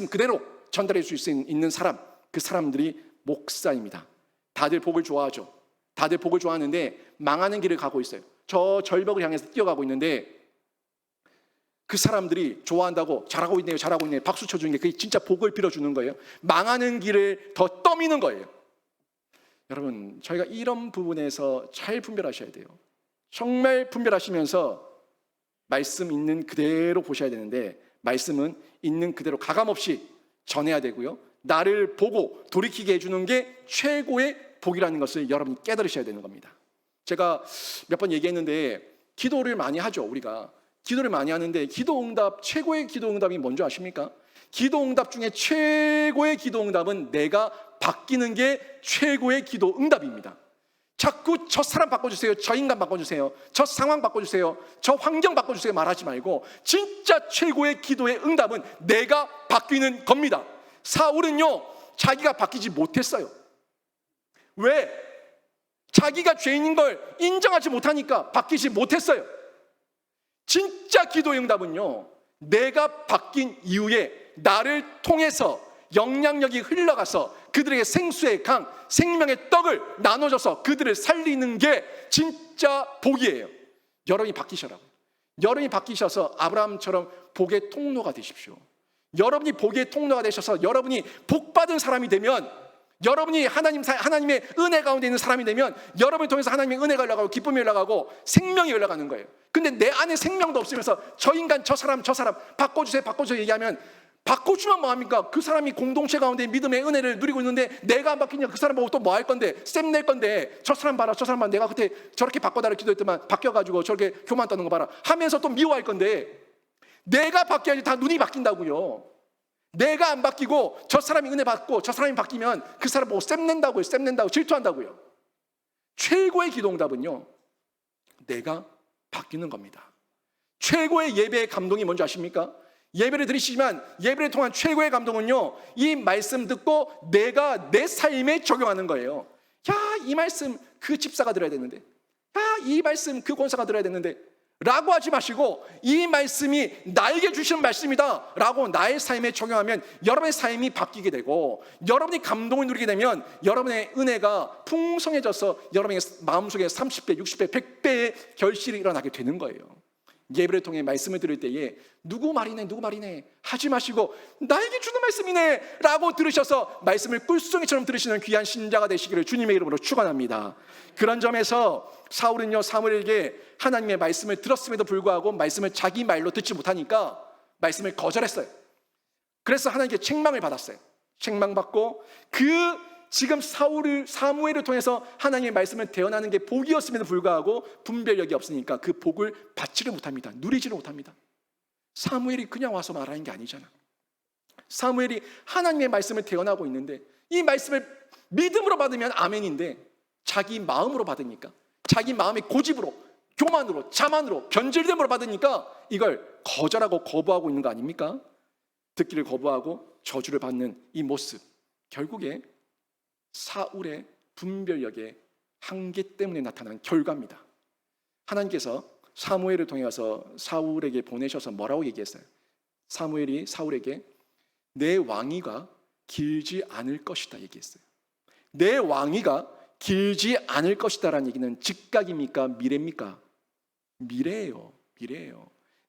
그대로 전달해 줄 수 있는 사람, 그 사람들이 목사입니다. 다들 복을 좋아하죠. 다들 복을 좋아하는데 망하는 길을 가고 있어요. 저 절벽을 향해서 뛰어가고 있는데 그 사람들이 좋아한다고 잘하고 있네요, 잘하고 있네요, 박수 쳐주는 게 그게 진짜 복을 빌어주는 거예요? 망하는 길을 더 떠미는 거예요. 여러분, 저희가 이런 부분에서 잘 분별하셔야 돼요. 정말 분별하시면서 말씀 있는 그대로 보셔야 되는데, 말씀은 있는 그대로 가감없이 전해야 되고요, 나를 보고 돌이키게 해주는 게 최고의 복이라는 것을 여러분이 깨달으셔야 되는 겁니다. 제가 몇 번 얘기했는데, 기도를 많이 하죠. 우리가 기도를 많이 하는데, 기도응답, 최고의 기도응답이 뭔지 아십니까? 기도응답 중에 최고의 기도응답은 내가 바뀌는 게 최고의 기도응답입니다. 자꾸 저 사람 바꿔주세요, 저 인간 바꿔주세요, 저 상황 바꿔주세요, 저 환경 바꿔주세요 말하지 말고, 진짜 최고의 기도의 응답은 내가 바뀌는 겁니다. 사울은요, 자기가 바뀌지 못했어요. 왜? 자기가 죄인인 걸 인정하지 못하니까 바뀌지 못했어요. 진짜 기도의 응답은요, 내가 바뀐 이후에 나를 통해서 영향력이 흘러가서 그들에게 생수의 강, 생명의 떡을 나눠줘서 그들을 살리는 게 진짜 복이에요. 여러분이 바뀌셔라고요. 여러분이 바뀌셔서 아브라함처럼 복의 통로가 되십시오. 여러분이 복의 통로가 되셔서 여러분이 복받은 사람이 되면, 여러분이 하나님의 은혜 가운데 있는 사람이 되면, 여러분을 통해서 하나님의 은혜가 흘러가고 기쁨이 흘러가고 생명이 흘러가는 거예요. 근데 내 안에 생명도 없으면서 저 인간, 저 사람 바꿔주세요 얘기하면, 바꿔주면 뭐합니까? 그 사람이 공동체 가운데 믿음의 은혜를 누리고 있는데 내가 안 바뀌냐? 그 사람 보고 또 뭐 할 건데? 쌤 낼 건데, 저 사람 봐라, 저 사람 봐라, 내가 그때 저렇게 바꿔달라 기도했더만 바뀌어가지고 저렇게 교만 떠는 거 봐라 하면서 또 미워할 건데, 내가 바뀌어야지 다 눈이 바뀐다고요. 내가 안 바뀌고 저 사람이 은혜 받고 저 사람이 바뀌면 그 사람 보고 쌤 낸다고요. 쌤 낸다고 질투한다고요. 최고의 기도응답은요, 내가 바뀌는 겁니다. 최고의 예배의 감동이 뭔지 아십니까? 예배를 드리시지만 예배를 통한 최고의 감동은요, 이 말씀 듣고 내가 내 삶에 적용하는 거예요. 야, 이 말씀 그 집사가 들어야 되는데, 야, 이 말씀 그 권사가 들어야 되는데 라고 하지 마시고, 이 말씀이 나에게 주시는 말씀이다 라고 나의 삶에 적용하면 여러분의 삶이 바뀌게 되고, 여러분이 감동을 누리게 되면 여러분의 은혜가 풍성해져서 여러분의 마음속에 30배, 60배, 100배의 결실이 일어나게 되는 거예요. 예배를 통해 말씀을 들을 때에 누구 말이네 하지 마시고, 나에게 주는 말씀이네 라고 들으셔서 말씀을 꿀송이처럼 들으시는 귀한 신자가 되시기를 주님의 이름으로 축원합니다. 그런 점에서 사울은요, 사무엘에게 하나님의 말씀을 들었음에도 불구하고 말씀을 자기 말로 듣지 못하니까 말씀을 거절했어요. 그래서 하나님께 책망을 받았어요. 책망받고, 지금 사무엘을 통해서 하나님의 말씀을 대언하는 게 복이었음에도 불구하고 분별력이 없으니까 그 복을 받지를 못합니다. 누리지를 못합니다. 사무엘이 그냥 와서 말하는 게 아니잖아. 사무엘이 하나님의 말씀을 대언하고 있는데, 이 말씀을 믿음으로 받으면 아멘인데, 자기 마음으로 받으니까, 자기 마음의 고집으로, 교만으로, 자만으로, 변질됨으로 받으니까 이걸 거절하고 거부하고 있는 거 아닙니까? 듣기를 거부하고 저주를 받는 이 모습, 결국에 사울의 분별력의 한계 때문에 나타난 결과입니다. 하나님께서 사무엘을 통해서 사울에게 보내셔서 뭐라고 얘기했어요? 사무엘이 사울에게 내 왕위가 길지 않을 것이다 얘기했어요. 내 왕위가 길지 않을 것이다 라는 얘기는 즉각입니까? 미래입니까? 미래예요.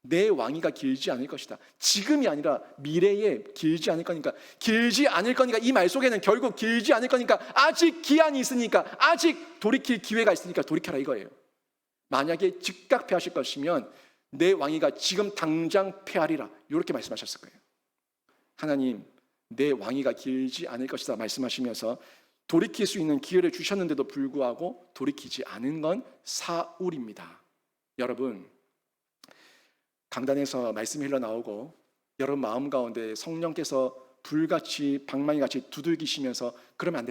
내 왕위가 길지 않을 것이다. 지금이 아니라 미래에 길지 않을 거니까. 길지 않을 거니까, 이 말 속에는 결국 길지 않을 거니까 아직 기한이 있으니까, 아직 돌이킬 기회가 있으니까 돌이켜라 이거예요. 만약에 즉각 패하실 것이면 내 왕위가 지금 당장 패하리라, 이렇게 말씀하셨을 거예요. 하나님, 내 왕위가 길지 않을 것이다 말씀하시면서 돌이킬 수 있는 기회를 주셨는데도 불구하고 돌이키지 않은 건 사울입니다. 여러분, 강단에서 말씀이 흘러나오고 여러분 마음 가운데 성령께서 불같이 방망이같이 두들기시면서 그러면 안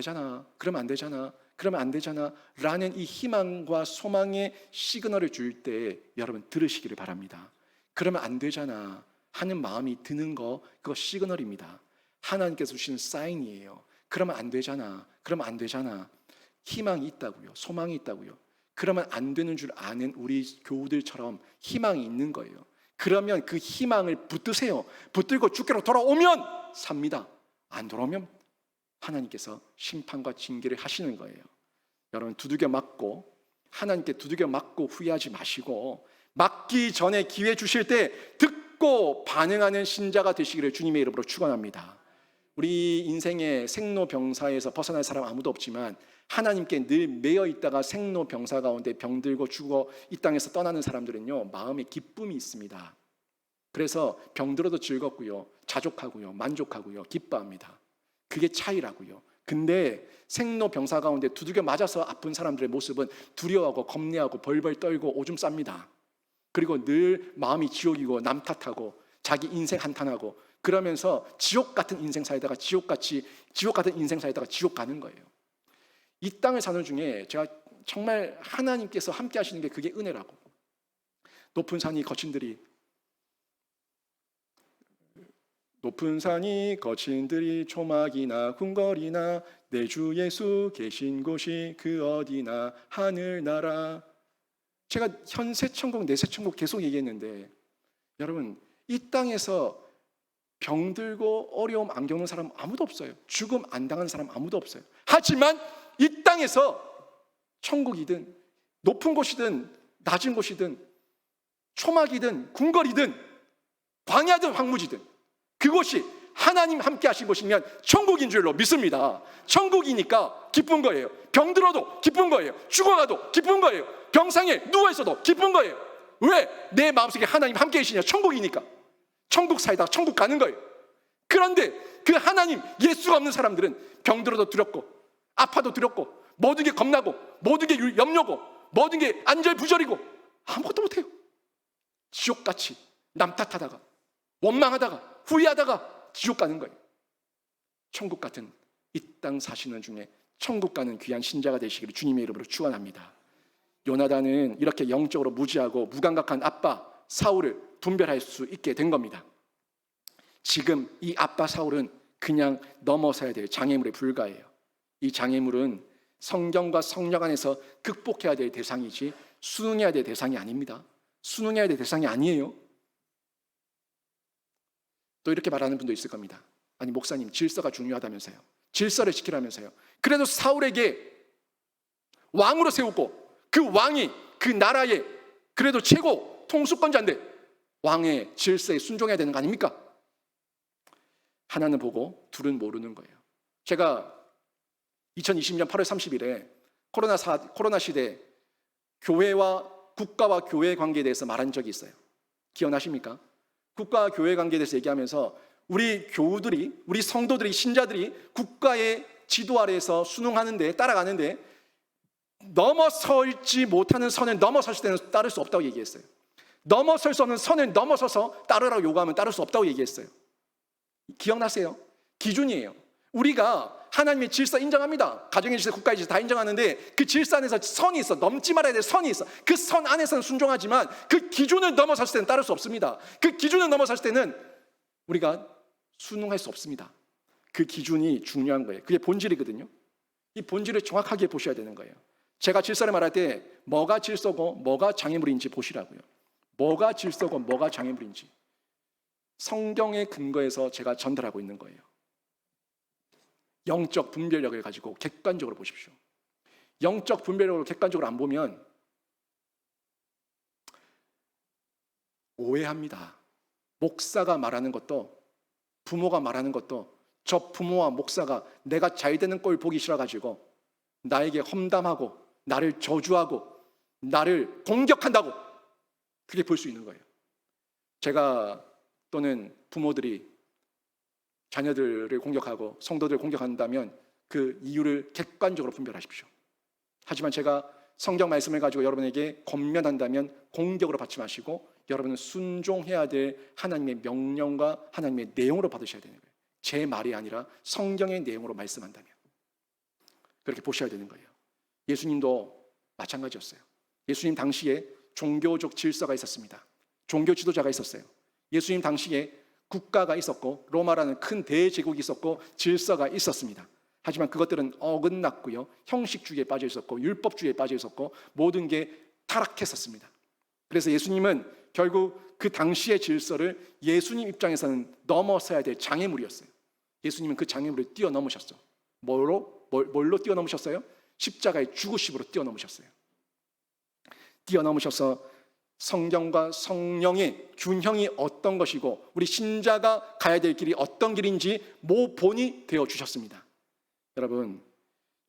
되잖아 라는 이 희망과 소망의 시그널을 줄 때 여러분 들으시기를 바랍니다. 그러면 안 되잖아 하는 마음이 드는 거, 그거 시그널입니다. 하나님께서 주신 사인이에요. 그러면 안 되잖아 희망이 있다고요. 소망이 있다고요. 그러면 안 되는 줄 아는 우리 교우들처럼 희망이 있는 거예요. 그러면 그 희망을 붙드세요. 붙들고 주께로 돌아오면 삽니다. 안 돌아오면 하나님께서 심판과 징계를 하시는 거예요. 여러분, 두들겨 맞고 하나님께 두들겨 맞고 후회하지 마시고, 맞기 전에 기회 주실 때 듣고 믿고 반응하는 신자가 되시기를 주님의 이름으로 축원합니다. 우리 인생의 생로병사에서 벗어날 사람 아무도 없지만 하나님께 늘 매여 있다가 생로병사 가운데 병들고 죽어 이 땅에서 떠나는 사람들은요, 마음에 기쁨이 있습니다. 그래서 병들어도 즐겁고요, 자족하고요, 만족하고요, 기뻐합니다. 그게 차이라고요. 근데 생로병사 가운데 두들겨 맞아서 아픈 사람들의 모습은 두려워하고 겁내하고 벌벌 떨고 오줌 쌉니다. 그리고 늘 마음이 지옥이고 남 탓하고 자기 인생 한탄하고 그러면서 지옥 같은 인생 살다가 지옥 같은 인생 살다가 지옥 가는 거예요. 이 땅을 사는 중에 제가 정말 하나님께서 함께 하시는 게 그게 은혜라고. 높은 산이 거친들이 초막이나 궁궐이나 내 주 예수 계신 곳이 그 어디나 하늘나라. 제가 현세 천국 내세 천국 계속 얘기했는데 여러분, 이 땅에서 병들고 어려움 안 겪는 사람 아무도 없어요. 죽음 안 당한 사람 아무도 없어요. 하지만 이 땅에서 천국이든 높은 곳이든 낮은 곳이든 초막이든 궁궐이든 광야든 황무지든 그곳이 하나님 함께 하신 곳이면 천국인 줄로 믿습니다. 천국이니까 기쁜 거예요. 병들어도 기쁜 거예요. 죽어가도 기쁜 거예요. 병상에 누워있어도 기쁜 거예요. 왜? 내 마음속에 하나님 함께 계시냐? 천국이니까. 천국 살다가 천국 가는 거예요. 그런데 그 하나님 예수가 없는 사람들은 병들어도 두렵고 아파도 두렵고 모든 게 겁나고 모든 게 염려고 모든 게 안절부절이고 아무것도 못해요. 지옥같이 남 탓하다가 원망하다가 후회하다가 지옥 가는 거예요. 천국 같은 이 땅 사시는 중에 천국 가는 귀한 신자가 되시기를 주님의 이름으로 축원합니다. 요나단은 이렇게 영적으로 무지하고 무감각한 아빠 사울을 분별할 수 있게 된 겁니다. 지금 이 아빠 사울은 그냥 넘어서야 될 장애물에 불과해요. 이 장애물은 성경과 성령 안에서 극복해야 될 대상이지 수능해야 될 대상이 아닙니다. 수능해야 될 대상이 아니에요. 또 이렇게 말하는 분도 있을 겁니다. 아니 목사님, 질서가 중요하다면서요. 질서를 지키라면서요. 그래도 사울에게 왕으로 세우고 그 왕이 그 나라의 그래도 최고 통수권자인데 왕의 질서에 순종해야 되는 거 아닙니까? 하나는 보고 둘은 모르는 거예요. 제가 2020년 8월 30일에 코로나 시대 교회와 국가와 교회 관계에 대해서 말한 적이 있어요. 기억나십니까? 국가와 교회 관계에 대해서 얘기하면서 우리 교우들이, 우리 성도들이, 신자들이 국가의 지도 아래에서 순응하는데, 따라가는데 넘어설지 못하는 선을 넘어섰을 때는 따를 수 없다고 얘기했어요. 넘어설 수 없는 선을 넘어서서 따르라고 요구하면 따를 수 없다고 얘기했어요. 기억나세요? 기준이에요. 우리가 하나님의 질서 인정합니다. 가정의 질서, 국가의 질서 다 인정하는데 그 질서 안에서 선이 있어. 넘지 말아야 될 선이 있어. 그 선 안에서는 순종하지만 그 기준을 넘어섰을 때는 따를 수 없습니다. 그 기준을 넘어섰을 때는 우리가 순응할 수 없습니다. 그 기준이 중요한 거예요. 그게 본질이거든요. 이 본질을 정확하게 보셔야 되는 거예요. 제가 질서를 말할 때 뭐가 질서고 뭐가 장애물인지 보시라고요. 뭐가 질서고 뭐가 장애물인지 성경의 근거에서 제가 전달하고 있는 거예요. 영적 분별력을 가지고 객관적으로 보십시오. 영적 분별력을 객관적으로 안 보면 오해합니다. 목사가 말하는 것도 부모가 말하는 것도 저 부모와 목사가 내가 잘 되는 꼴 보기 싫어가지고 나에게 험담하고 나를 저주하고 나를 공격한다고 그렇게 볼 수 있는 거예요. 제가 또는 부모들이 자녀들을 공격하고 성도들을 공격한다면 그 이유를 객관적으로 분별하십시오. 하지만 제가 성경 말씀을 가지고 여러분에게 권면한다면 공격으로 받지 마시고 여러분은 순종해야 될 하나님의 명령과 하나님의 내용으로 받으셔야 되는 거예요. 제 말이 아니라 성경의 내용으로 말씀한다면 그렇게 보셔야 되는 거예요. 예수님도 마찬가지였어요. 예수님 당시에 종교적 질서가 있었습니다. 종교 지도자가 있었어요. 예수님 당시에 국가가 있었고 로마라는 큰 대제국이 있었고 질서가 있었습니다. 하지만 그것들은 어긋났고요. 형식주의에 빠져 있었고 율법주의에 빠져 있었고 모든 게 타락했었습니다. 그래서 예수님은 결국 그 당시의 질서를 예수님 입장에서는 넘어서야 될 장애물이었어요. 예수님은 그 장애물을 뛰어넘으셨어. 뭘로 뛰어넘으셨어요? 십자가의 죽으심으로 뛰어넘으셨어요. 뛰어넘으셔서 성경과 성령의 균형이 어떤 것이고 우리 신자가 가야 될 길이 어떤 길인지 모본이 되어 주셨습니다. 여러분,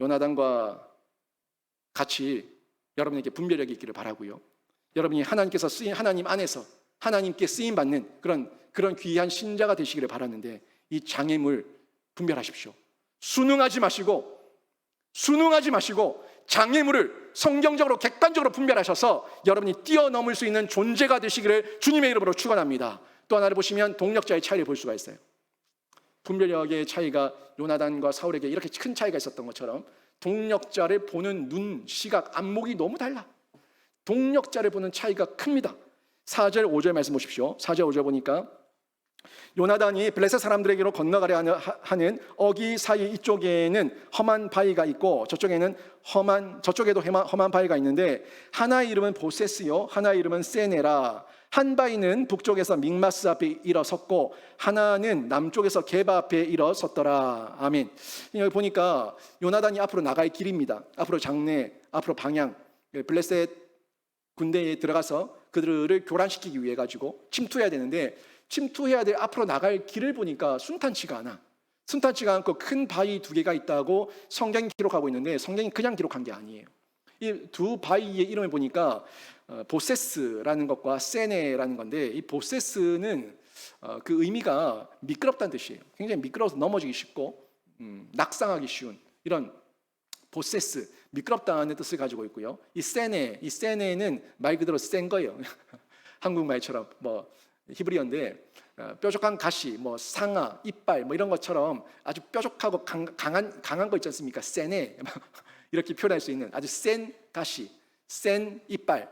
요나단과 같이 여러분에게 분별력이 있기를 바라고요. 여러분이 하나님께서 하나님 안에서 하나님께 쓰임 받는 그런 귀한 신자가 되시기를 바라는데, 이 장애물 분별하십시오. 순응하지 마시고 장애물을 성경적으로 객관적으로 분별하셔서 여러분이 뛰어넘을 수 있는 존재가 되시기를 주님의 이름으로 축원합니다. 또 하나를 보시면 동력자의 차이를 볼 수가 있어요. 분별력의 차이가 요나단과 사울에게 이렇게 큰 차이가 있었던 것처럼 동력자를 보는 눈, 시각, 안목이 너무 달라. 동력자를 보는 차이가 큽니다. 4절 5절 말씀 보십시오. 4절 5절 보니까 요나단이 블레셋 사람들에게로 건너가려 하는 어기 사이 이쪽에는 험한 바위가 있고 저쪽에도 험한 바위가 있는데 하나의 이름은 보세스요 하나의 이름은 세네라. 한 바위는 북쪽에서 믹마스 앞에 일어섰고 하나는 남쪽에서 게바 앞에 일어섰더라. 아멘. 여기 보니까 요나단이 앞으로 나갈 길입니다. 앞으로 장래, 앞으로 방향, 블레셋 군대에 들어가서 그들을 교란시키기 위해 가지고 침투해야 되는데, 침투해야 될 앞으로 나갈 길을 보니까 순탄치가 않고 큰 바위 두 개가 있다고 성경이 기록하고 있는데, 성경이 그냥 기록한 게 아니에요. 이 두 바위의 이름을 보니까 보세스라는 것과 세네라는 건데, 이 보세스는 그 의미가 미끄럽다는 뜻이에요. 굉장히 미끄러워서 넘어지기 쉽고 낙상하기 쉬운 이런 보세스, 미끄럽다는 뜻을 가지고 있고요. 이 세네는 말 그대로 센 거예요. 한국말처럼 히브리어인데 뾰족한 가시, 상아, 이빨 이런 것처럼 아주 뾰족하고 강한 거 있지 않습니까? 세네 이렇게 표현할 수 있는 아주 센 가시, 센 이빨,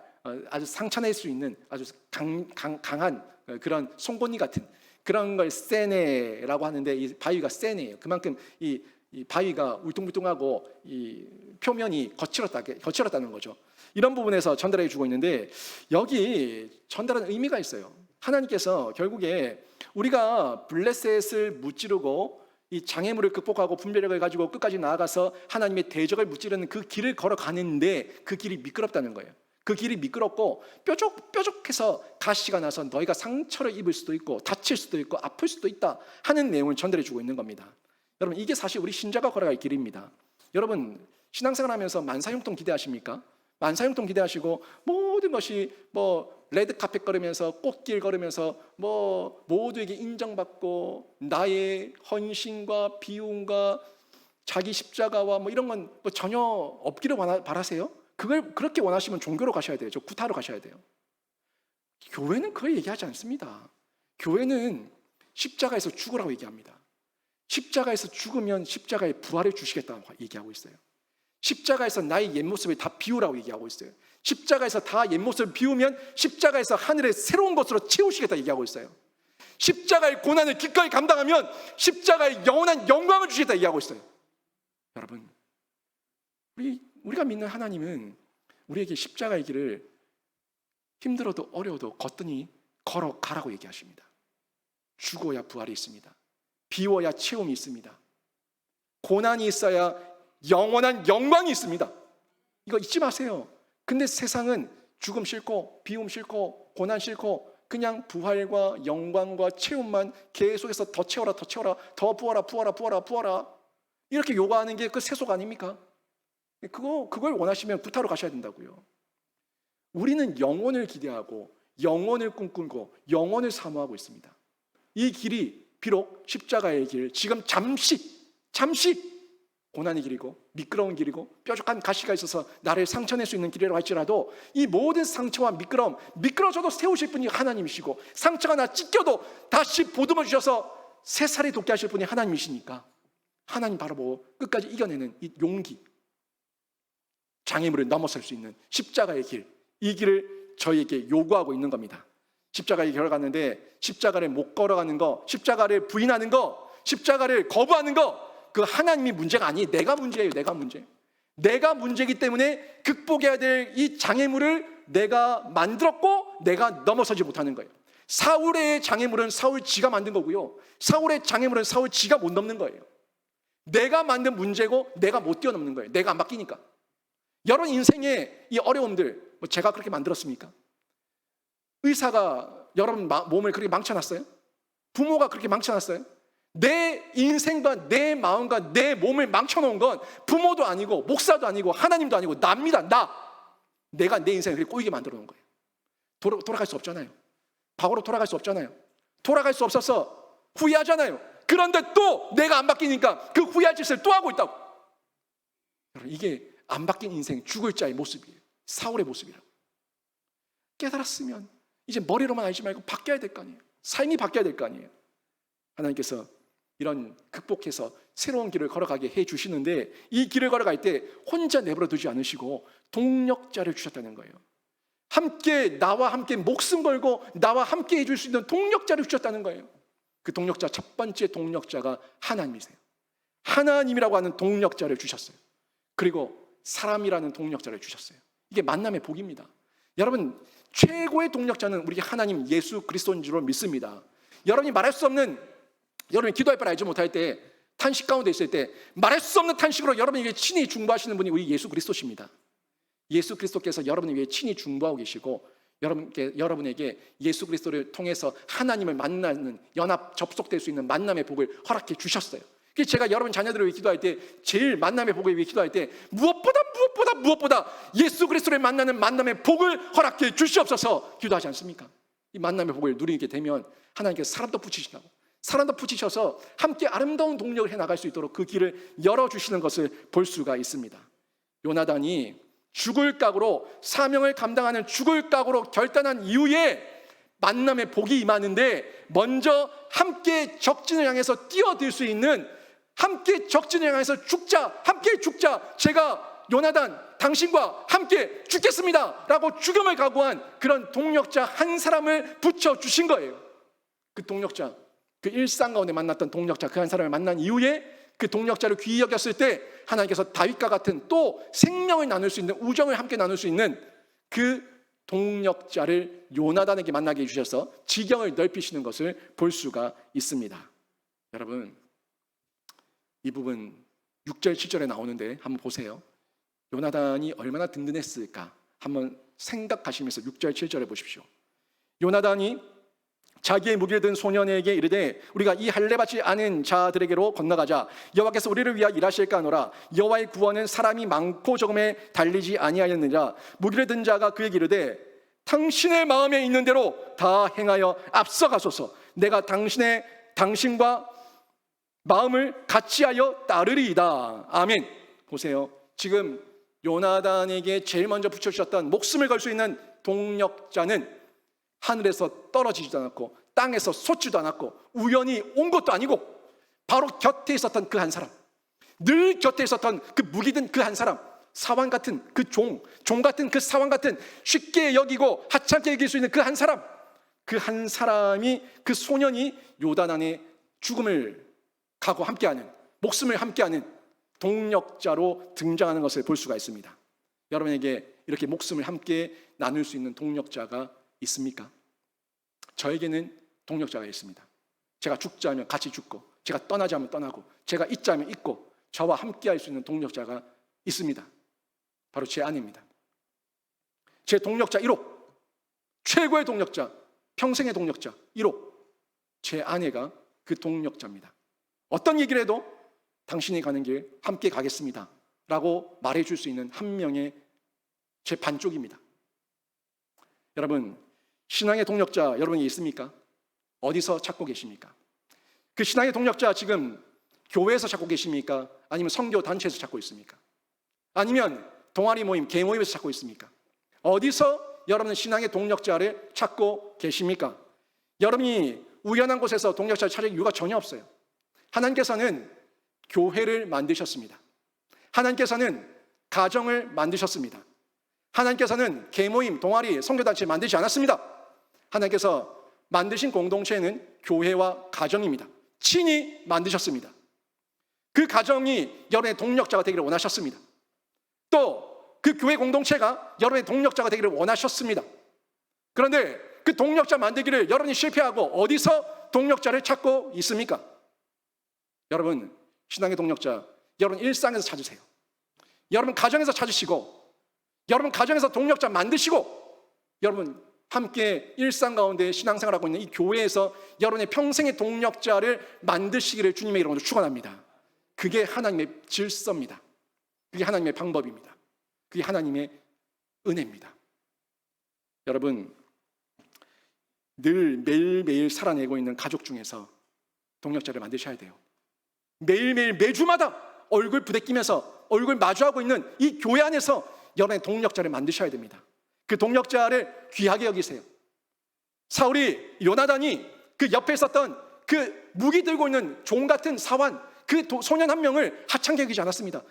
아주 상처낼 수 있는 아주 강한 그런 송곳니 같은 그런 걸 세네라고 하는데, 이 바위가 세네예요. 그만큼 이 바위가 울퉁불퉁하고 이 표면이 거칠었다는 거죠. 이런 부분에서 전달해 주고 있는데, 여기 전달하는 의미가 있어요. 하나님께서 결국에 우리가 블레셋을 무찌르고 이 장애물을 극복하고 분별력을 가지고 끝까지 나아가서 하나님의 대적을 무찌르는 그 길을 걸어가는데, 그 길이 미끄럽다는 거예요. 그 길이 미끄럽고 뾰족해서 가시가 나서 너희가 상처를 입을 수도 있고 다칠 수도 있고 아플 수도 있다 하는 내용을 전달해 주고 있는 겁니다. 여러분, 이게 사실 우리 신자가 걸어갈 길입니다. 여러분, 신앙생활 하면서 만사형통 기대하십니까? 만사형통 기대하시고 모든 것이 레드카펫 걸으면서 꽃길 걸으면서 모두에게 인정받고 나의 헌신과 비움과 자기 십자가와 이런 건 전혀 없기를 바라세요? 그걸 그렇게 원하시면 종교로 가셔야 돼요. 구타로 가셔야 돼요. 교회는 그걸 얘기하지 않습니다. 교회는 십자가에서 죽으라고 얘기합니다. 십자가에서 죽으면 십자가의 부활을 주시겠다고 얘기하고 있어요. 십자가에서 나의 옛모습을 다 비우라고 얘기하고 있어요. 십자가에서 다 옛모습을 비우면 십자가에서 하늘의 새로운 것으로 채우시겠다 얘기하고 있어요. 십자가의 고난을 기꺼이 감당하면 십자가의 영원한 영광을 주시겠다 얘기하고 있어요. 여러분, 우리가 믿는 하나님은 우리에게 십자가의 길을 힘들어도 어려워도 걷더니 걸어가라고 얘기하십니다. 죽어야 부활이 있습니다. 비워야 채움이 있습니다. 고난이 있어야 영원한 영광이 있습니다. 이거 잊지 마세요. 근데 세상은 죽음 싫고 비움 싫고 고난 싫고 그냥 부활과 영광과 채움만 계속해서 더 채워라 더 부어라 이렇게 요구하는 게 그 세속 아닙니까? 그걸 원하시면 구타로 가셔야 된다고요. 우리는 영원을 기대하고 영원을 꿈꾸고 영원을 사모하고 있습니다. 이 길이 비록 십자가의 길, 지금 잠시 고난의 길이고 미끄러운 길이고 뾰족한 가시가 있어서 나를 상처낼 수 있는 길이라고 할지라도, 이 모든 상처와 미끄러져도 세우실 분이 하나님이시고, 상처가 나 찢겨도 다시 보듬어 주셔서 새살이 돋게 하실 분이 하나님이시니까 하나님 바라보고 끝까지 이겨내는 이 용기, 장애물을 넘어설 수 있는 십자가의 길, 이 길을 저희에게 요구하고 있는 겁니다. 십자가에 걸어가는데 십자가를 못 걸어가는 거, 십자가를 부인하는 거, 십자가를 거부하는 거, 그 하나님이 문제가 아니, 내가 문제예요. 내가 문제이기 때문에 극복해야 될 이 장애물을 내가 만들었고 내가 넘어서지 못하는 거예요. 사울의 장애물은 사울 지가 만든 거고요, 사울의 장애물은 사울 지가 못 넘는 거예요. 내가 만든 문제고 내가 못 뛰어넘는 거예요. 내가 안 바뀌니까. 여러분 인생의 이 어려움들 제가 그렇게 만들었습니까? 의사가 여러분 몸을 그렇게 망쳐놨어요? 부모가 그렇게 망쳐놨어요? 내 인생과 내 마음과 내 몸을 망쳐놓은 건 부모도 아니고 목사도 아니고 하나님도 아니고 나입니다. 내가 내 인생을 그렇게 꼬이게 만들어 놓은 거예요. 돌아갈 수 없잖아요. 과거로 돌아갈 수 없잖아요. 돌아갈 수 없어서 후회하잖아요. 그런데 또 내가 안 바뀌니까 그 후회할 짓을 또 하고 있다고. 여러분, 이게 안 바뀐 인생, 죽을 자의 모습이에요. 사울의 모습이라고. 깨달았으면 이제 머리로만 알지 말고 바뀌어야 될 거 아니에요. 삶이 바뀌어야 될 거 아니에요. 하나님께서 이런 극복해서 새로운 길을 걸어가게 해주시는데, 이 길을 걸어갈 때 혼자 내버려 두지 않으시고 동력자를 주셨다는 거예요. 나와 함께 목숨 걸고 나와 함께 해줄 수 있는 동력자를 주셨다는 거예요. 그 동력자, 첫 번째 동력자가 하나님이세요. 하나님이라고 하는 동력자를 주셨어요. 그리고 사람이라는 동력자를 주셨어요. 이게 만남의 복입니다. 여러분, 최고의 동력자는 우리 하나님 예수 그리스도인 줄 믿습니다. 여러분이 말할 수 없는, 여러분이 기도할 바를 알지 못할 때, 탄식 가운데 있을 때 말할 수 없는 탄식으로 여러분에게 친히 중보하시는 분이 우리 예수 그리스도십니다. 예수 그리스도께서 여러분을 위해 친히 중보하고 계시고, 여러분에게 예수 그리스도를 통해서 하나님을 만나는, 연합 접속될 수 있는 만남의 복을 허락해 주셨어요. 그래서 제가 여러분 자녀들을 위해 기도할 때, 제일 만남의 복을 위해 기도할 때 무엇보다 예수 그리스도를 만나는 만남의 복을 허락해 주시옵소서 기도하지 않습니까? 이 만남의 복을 누리게 되면 하나님께서 사람도 붙이신다고, 사람도 붙이셔서 함께 아름다운 동력을 해나갈 수 있도록 그 길을 열어주시는 것을 볼 수가 있습니다. 요나단이 죽을 각오로, 사명을 감당하는 죽을 각오로 결단한 이후에 만남의 복이 임하는데, 먼저 함께 적진을 향해서 뛰어들 수 있는, 함께 적진을 향해서 함께 죽자, 제가 요나단 당신과 함께 죽겠습니다 라고 죽음을 각오한 그런 동력자 한 사람을 붙여주신 거예요. 그 동력자, 그 일상 가운데 만났던 동력자 그 한 사람을 만난 이후에 그 동력자를 귀히 여겼을 때 하나님께서 다윗과 같은 또 생명을 나눌 수 있는, 우정을 함께 나눌 수 있는 그 동력자를 요나단에게 만나게 해주셔서 지경을 넓히시는 것을 볼 수가 있습니다. 여러분, 이 부분 6절 7절에 나오는데 한번 보세요. 요나단이 얼마나 든든했을까 한번 생각하시면서 6절 7절에 보십시오. 요나단이 자기의 무기를 든 소년에게 이르되 우리가 이 할례 받지 않은 자들에게로 건너가자. 여호와께서 우리를 위하여 일하실까 하노라. 여호와의 구원은 사람이 많고 적음에 달리지 아니하였느니라. 무기를 든 자가 그에게 이르되 당신의 마음에 있는 대로 다 행하여 앞서가소서. 내가 당신과 마음을 같이하여 따르리이다. 아멘. 보세요. 지금 요나단에게 제일 먼저 붙여주셨던 목숨을 걸 수 있는 동력자는 하늘에서 떨어지지도 않았고 땅에서 솟지도 않았고 우연히 온 것도 아니고 바로 곁에 있었던 그 한 사람, 늘 곁에 있었던 그 무기든 그 한 사람, 사원 같은 그 종 같은 그 사원 같은 쉽게 여기고 하찮게 여길 수 있는 그 한 사람, 그 한 사람이, 그 소년이 요나단의 죽음을 가고 함께하는, 목숨을 함께하는 동력자로 등장하는 것을 볼 수가 있습니다. 여러분에게 이렇게 목숨을 함께 나눌 수 있는 동력자가 있습니까? 저에게는 동력자가 있습니다. 제가 죽자 하면 같이 죽고, 제가 떠나자 하면 떠나고, 제가 있자 하면 있고, 저와 함께 할 수 있는 동력자가 있습니다. 바로 제 아내입니다. 제 동력자 1호, 최고의 동력자, 평생의 동력자 1호, 제 아내가 그 동력자입니다. 어떤 얘기를 해도 당신이 가는 길 함께 가겠습니다 라고 말해줄 수 있는 한 명의 제 반쪽입니다. 여러분, 신앙의 동력자 여러분이 있습니까? 어디서 찾고 계십니까? 그 신앙의 동력자 지금 교회에서 찾고 계십니까? 아니면 선교 단체에서 찾고 있습니까? 아니면 동아리 모임, 개 모임에서 찾고 있습니까? 어디서 여러분은 신앙의 동력자를 찾고 계십니까? 여러분이 우연한 곳에서 동력자를 찾을 이유가 전혀 없어요. 하나님께서는 교회를 만드셨습니다. 하나님께서는 가정을 만드셨습니다. 하나님께서는 개모임, 동아리, 선교단체 만들지 않았습니다. 하나님께서 만드신 공동체는 교회와 가정입니다. 친히 만드셨습니다. 그 가정이 여러분의 동력자가 되기를 원하셨습니다. 또 그 교회 공동체가 여러분의 동력자가 되기를 원하셨습니다. 그런데 그 동력자 만들기를 여러분이 실패하고 어디서 동력자를 찾고 있습니까? 여러분, 신앙의 동력자 여러분 일상에서 찾으세요. 여러분 가정에서 찾으시고, 여러분 가정에서 동력자 만드시고, 여러분 함께 일상 가운데 신앙생활하고 있는 이 교회에서 여러분의 평생의 동력자를 만드시기를 주님의 이름으로 축원합니다. 그게 하나님의 질서입니다. 그게 하나님의 방법입니다. 그게 하나님의 은혜입니다. 여러분, 늘 매일매일 살아내고 있는 가족 중에서 동력자를 만드셔야 돼요. 매일매일 매주마다 얼굴 부대끼면서 얼굴 마주하고 있는 이 교회 안에서 여러분의 동력자를 만드셔야 됩니다. 그 동력자를 귀하게 여기세요. 사울이 요나단이 그 옆에 있었던 그 무기 들고 있는 종 같은 사환 그 소년 한 명을 하찮게 여기지 않았습니다.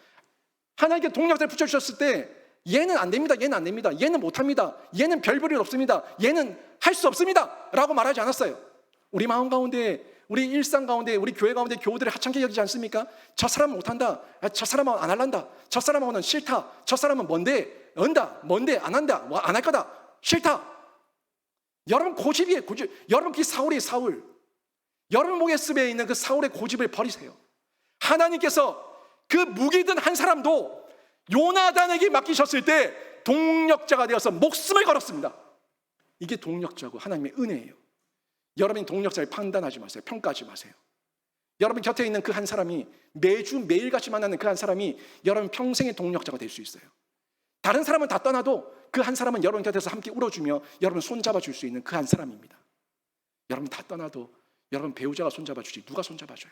하나님께 동력자를 붙여주셨을 때 얘는 안 됩니다. 얘는 안 됩니다. 얘는 못합니다. 얘는 별 볼일 없습니다. 얘는 할 수 없습니다 라고 말하지 않았어요. 우리 마음 가운데, 우리 일상 가운데, 우리 교회 가운데 교우들을 하찮게 여기지 않습니까? 저 사람은 못한다. 저 사람은 안 할란다. 저 사람은 싫다. 저 사람은 뭔데? 은다. 뭔데? 안 한다. 뭐 안 할 거다. 싫다. 여러분 고집이에요. 고집. 여러분 그 사울이에요. 사울. 여러분 목에 습에 있는 그 사울의 고집을 버리세요. 하나님께서 그 무기 든 한 사람도 요나단에게 맡기셨을 때 동력자가 되어서 목숨을 걸었습니다. 이게 동력자고 하나님의 은혜예요. 여러분이 동력자를 판단하지 마세요. 평가하지 마세요. 여러분 곁에 있는 그 한 사람이 매주 매일같이 만나는 그 한 사람이 여러분 평생의 동력자가 될 수 있어요. 다른 사람은 다 떠나도 그 한 사람은 여러분 곁에서 함께 울어주며 여러분 손잡아 줄 수 있는 그 한 사람입니다. 여러분 다 떠나도 여러분 배우자가 손잡아 주지 누가 손잡아 줘요?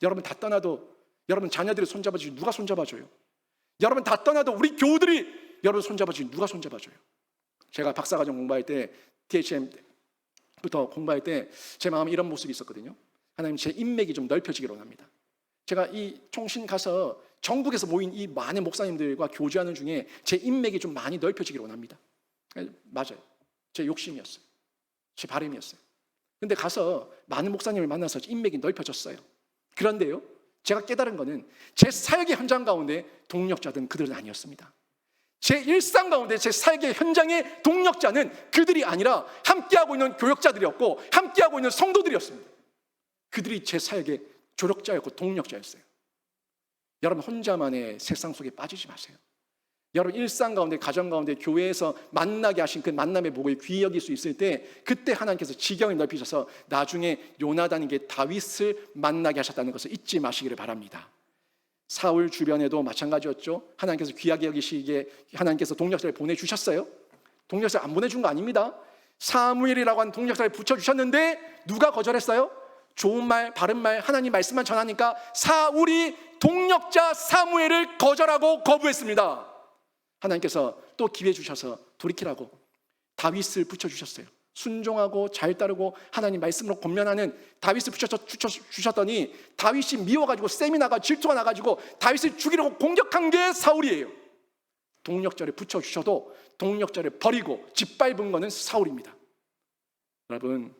여러분 다 떠나도 여러분 자녀들이 손잡아 주지 누가 손잡아 줘요? 여러분 다 떠나도 우리 교우들이 여러분 손잡아 주지 누가 손잡아 줘요? 제가 박사과정 공부할 때 THM부터 공부할 때 제 마음에 이런 모습이 있었거든요. 하나님 제 인맥이 좀 넓혀지기를 원합니다. 제가 이 총신 가서 전국에서 모인 이 많은 목사님들과 교제하는 중에 제 인맥이 좀 많이 넓혀지기를 원합니다. 맞아요. 제 욕심이었어요. 제 바람이었어요. 근데 가서 많은 목사님을 만나서 인맥이 넓혀졌어요. 그런데요, 제가 깨달은 거는 제 사역의 현장 가운데 동력자들은 그들은 아니었습니다. 제 일상 가운데 제 사역의 현장의 동력자는 그들이 아니라 함께하고 있는 교역자들이었고 함께하고 있는 성도들이었습니다. 그들이 제 사역의 조력자였고 동력자였어요. 여러분 혼자만의 세상 속에 빠지지 마세요. 여러분 일상 가운데 가정 가운데 교회에서 만나게 하신 그 만남의 복을 귀히 여길 수 있을 때 그때 하나님께서 지경을 넓히셔서 나중에 요나단에게 다윗을 만나게 하셨다는 것을 잊지 마시기를 바랍니다. 사울 주변에도 마찬가지였죠. 하나님께서 귀하게 여기시기에 하나님께서 동력자를 보내주셨어요. 동력자를 안 보내준 거 아닙니다. 사무엘이라고 하는 동력자를 붙여주셨는데 누가 거절했어요? 좋은 말, 바른 말, 하나님 말씀만 전하니까 사울이 동력자 사무엘을 거절하고 거부했습니다. 하나님께서 또 기회 주셔서 돌이키라고 다윗을 붙여주셨어요. 순종하고 잘 따르고 하나님 말씀으로 권면하는 다윗을 붙여주셨더니 다윗이 미워가지고 셈이 나가 질투가 나가지고 다윗을 죽이려고 공격한 게 사울이에요. 동력자를 붙여주셔도 동력자를 버리고 짓밟은 것은 사울입니다. 여러분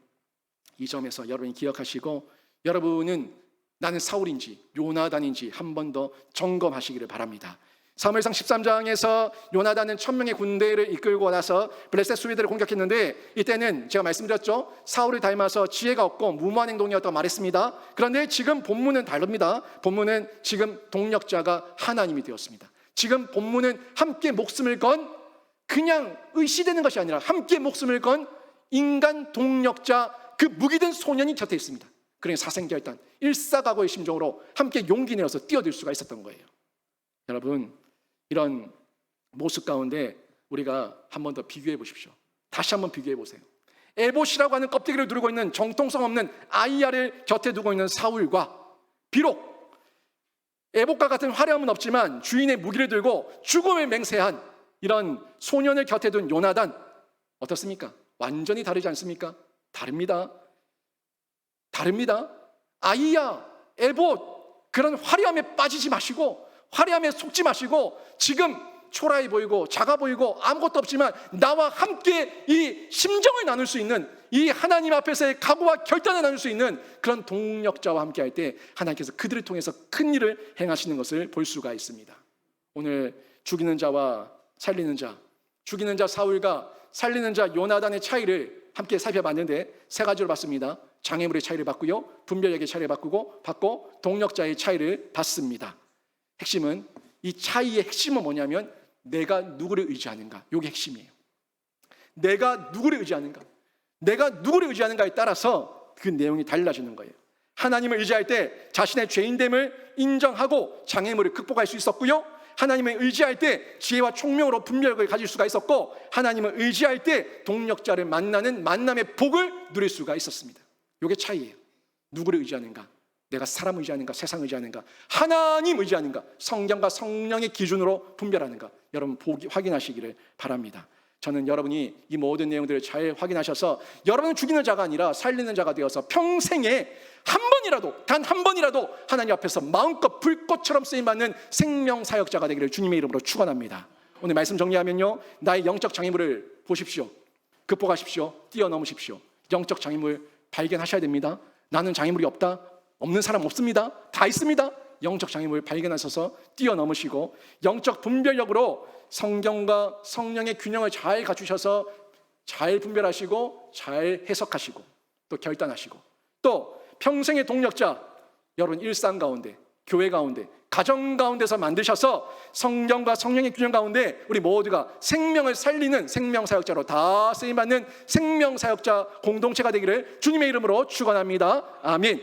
이 점에서 여러분이 기억하시고 여러분은 나는 사울인지 요나단인지 한 번 더 점검하시기를 바랍니다. 사무엘상 13장에서 요나단은 1000명의 군대를 이끌고 나서 블레셋 수비들을 공격했는데 이때는 제가 말씀드렸죠. 사울을 닮아서 지혜가 없고 무모한 행동이었다고 말했습니다. 그런데 지금 본문은 다릅니다. 본문은 지금 동력자가 하나님이 되었습니다. 지금 본문은 함께 목숨을 건 그냥 의시되는 것이 아니라 함께 목숨을 건 인간 동력자 그 무기든 소년이 곁에 있습니다. 그러니 사생결단 일사각오의 심정으로 함께 용기 내어서 뛰어들 수가 있었던 거예요. 여러분 이런 모습 가운데 우리가 한 번 더 비교해 보십시오. 다시 한번 비교해 보세요. 에봇이라고 하는 껍데기를 두르고 있는 정통성 없는 아이야를 곁에 두고 있는 사울과 비록 에봇과 같은 화려함은 없지만 주인의 무기를 들고 죽음을 맹세한 이런 소년을 곁에 둔 요나단 어떻습니까? 완전히 다르지 않습니까? 다릅니다. 아이야, 에봇 그런 화려함에 빠지지 마시고 화려함에 속지 마시고 지금 초라해 보이고 작아 보이고 아무것도 없지만 나와 함께 이 심정을 나눌 수 있는 이 하나님 앞에서의 각오와 결단을 나눌 수 있는 그런 동력자와 함께 할 때 하나님께서 그들을 통해서 큰 일을 행하시는 것을 볼 수가 있습니다. 오늘 죽이는 자와 살리는 자, 죽이는 자 사울과 살리는 자 요나단의 차이를 함께 살펴봤는데 세 가지로 봤습니다. 장애물의 차이를 봤고요, 분별력의 차이를 받고 동력자의 차이를 봤습니다. 핵심은 이 차이의 핵심은 뭐냐면 내가 누구를 의지하는가, 이게 핵심이에요. 내가 누구를 의지하는가, 내가 누구를 의지하는가에 따라서 그 내용이 달라지는 거예요. 하나님을 의지할 때 자신의 죄인됨을 인정하고 장애물을 극복할 수 있었고요, 하나님을 의지할 때 지혜와 총명으로 분별력을 가질 수가 있었고, 하나님을 의지할 때 동력자를 만나는 만남의 복을 누릴 수가 있었습니다. 이게 차이예요. 누구를 의지하는가, 내가 사람을 의지하는가, 세상을 의지하는가, 하나님 의지하는가, 성경과 성령의 기준으로 분별하는가, 여러분 확인하시기를 바랍니다. 저는 여러분이 이 모든 내용들을 잘 확인하셔서 여러분은 죽이는 자가 아니라 살리는 자가 되어서 평생에 한 번이라도, 단 한 번이라도 하나님 앞에서 마음껏 불꽃처럼 쓰임받는 생명사역자가 되기를 주님의 이름으로 축원합니다. 오늘 말씀 정리하면요, 나의 영적 장애물을 보십시오, 극복하십시오, 뛰어넘으십시오. 영적 장애물 발견하셔야 됩니다. 나는 장애물이 없다, 없는 사람 없습니다. 다 있습니다. 영적 장애물 발견하셔서 뛰어넘으시고, 영적 분별력으로 성경과 성령의 균형을 잘 갖추셔서 잘 분별하시고 잘 해석하시고 또 결단하시고, 또 평생의 동력자, 여러분 일상 가운데, 교회 가운데, 가정 가운데서 만드셔서 성경과 성령의 균형 가운데 우리 모두가 생명을 살리는 생명사역자로 다 쓰임받는 생명사역자 공동체가 되기를 주님의 이름으로 축원합니다. 아멘.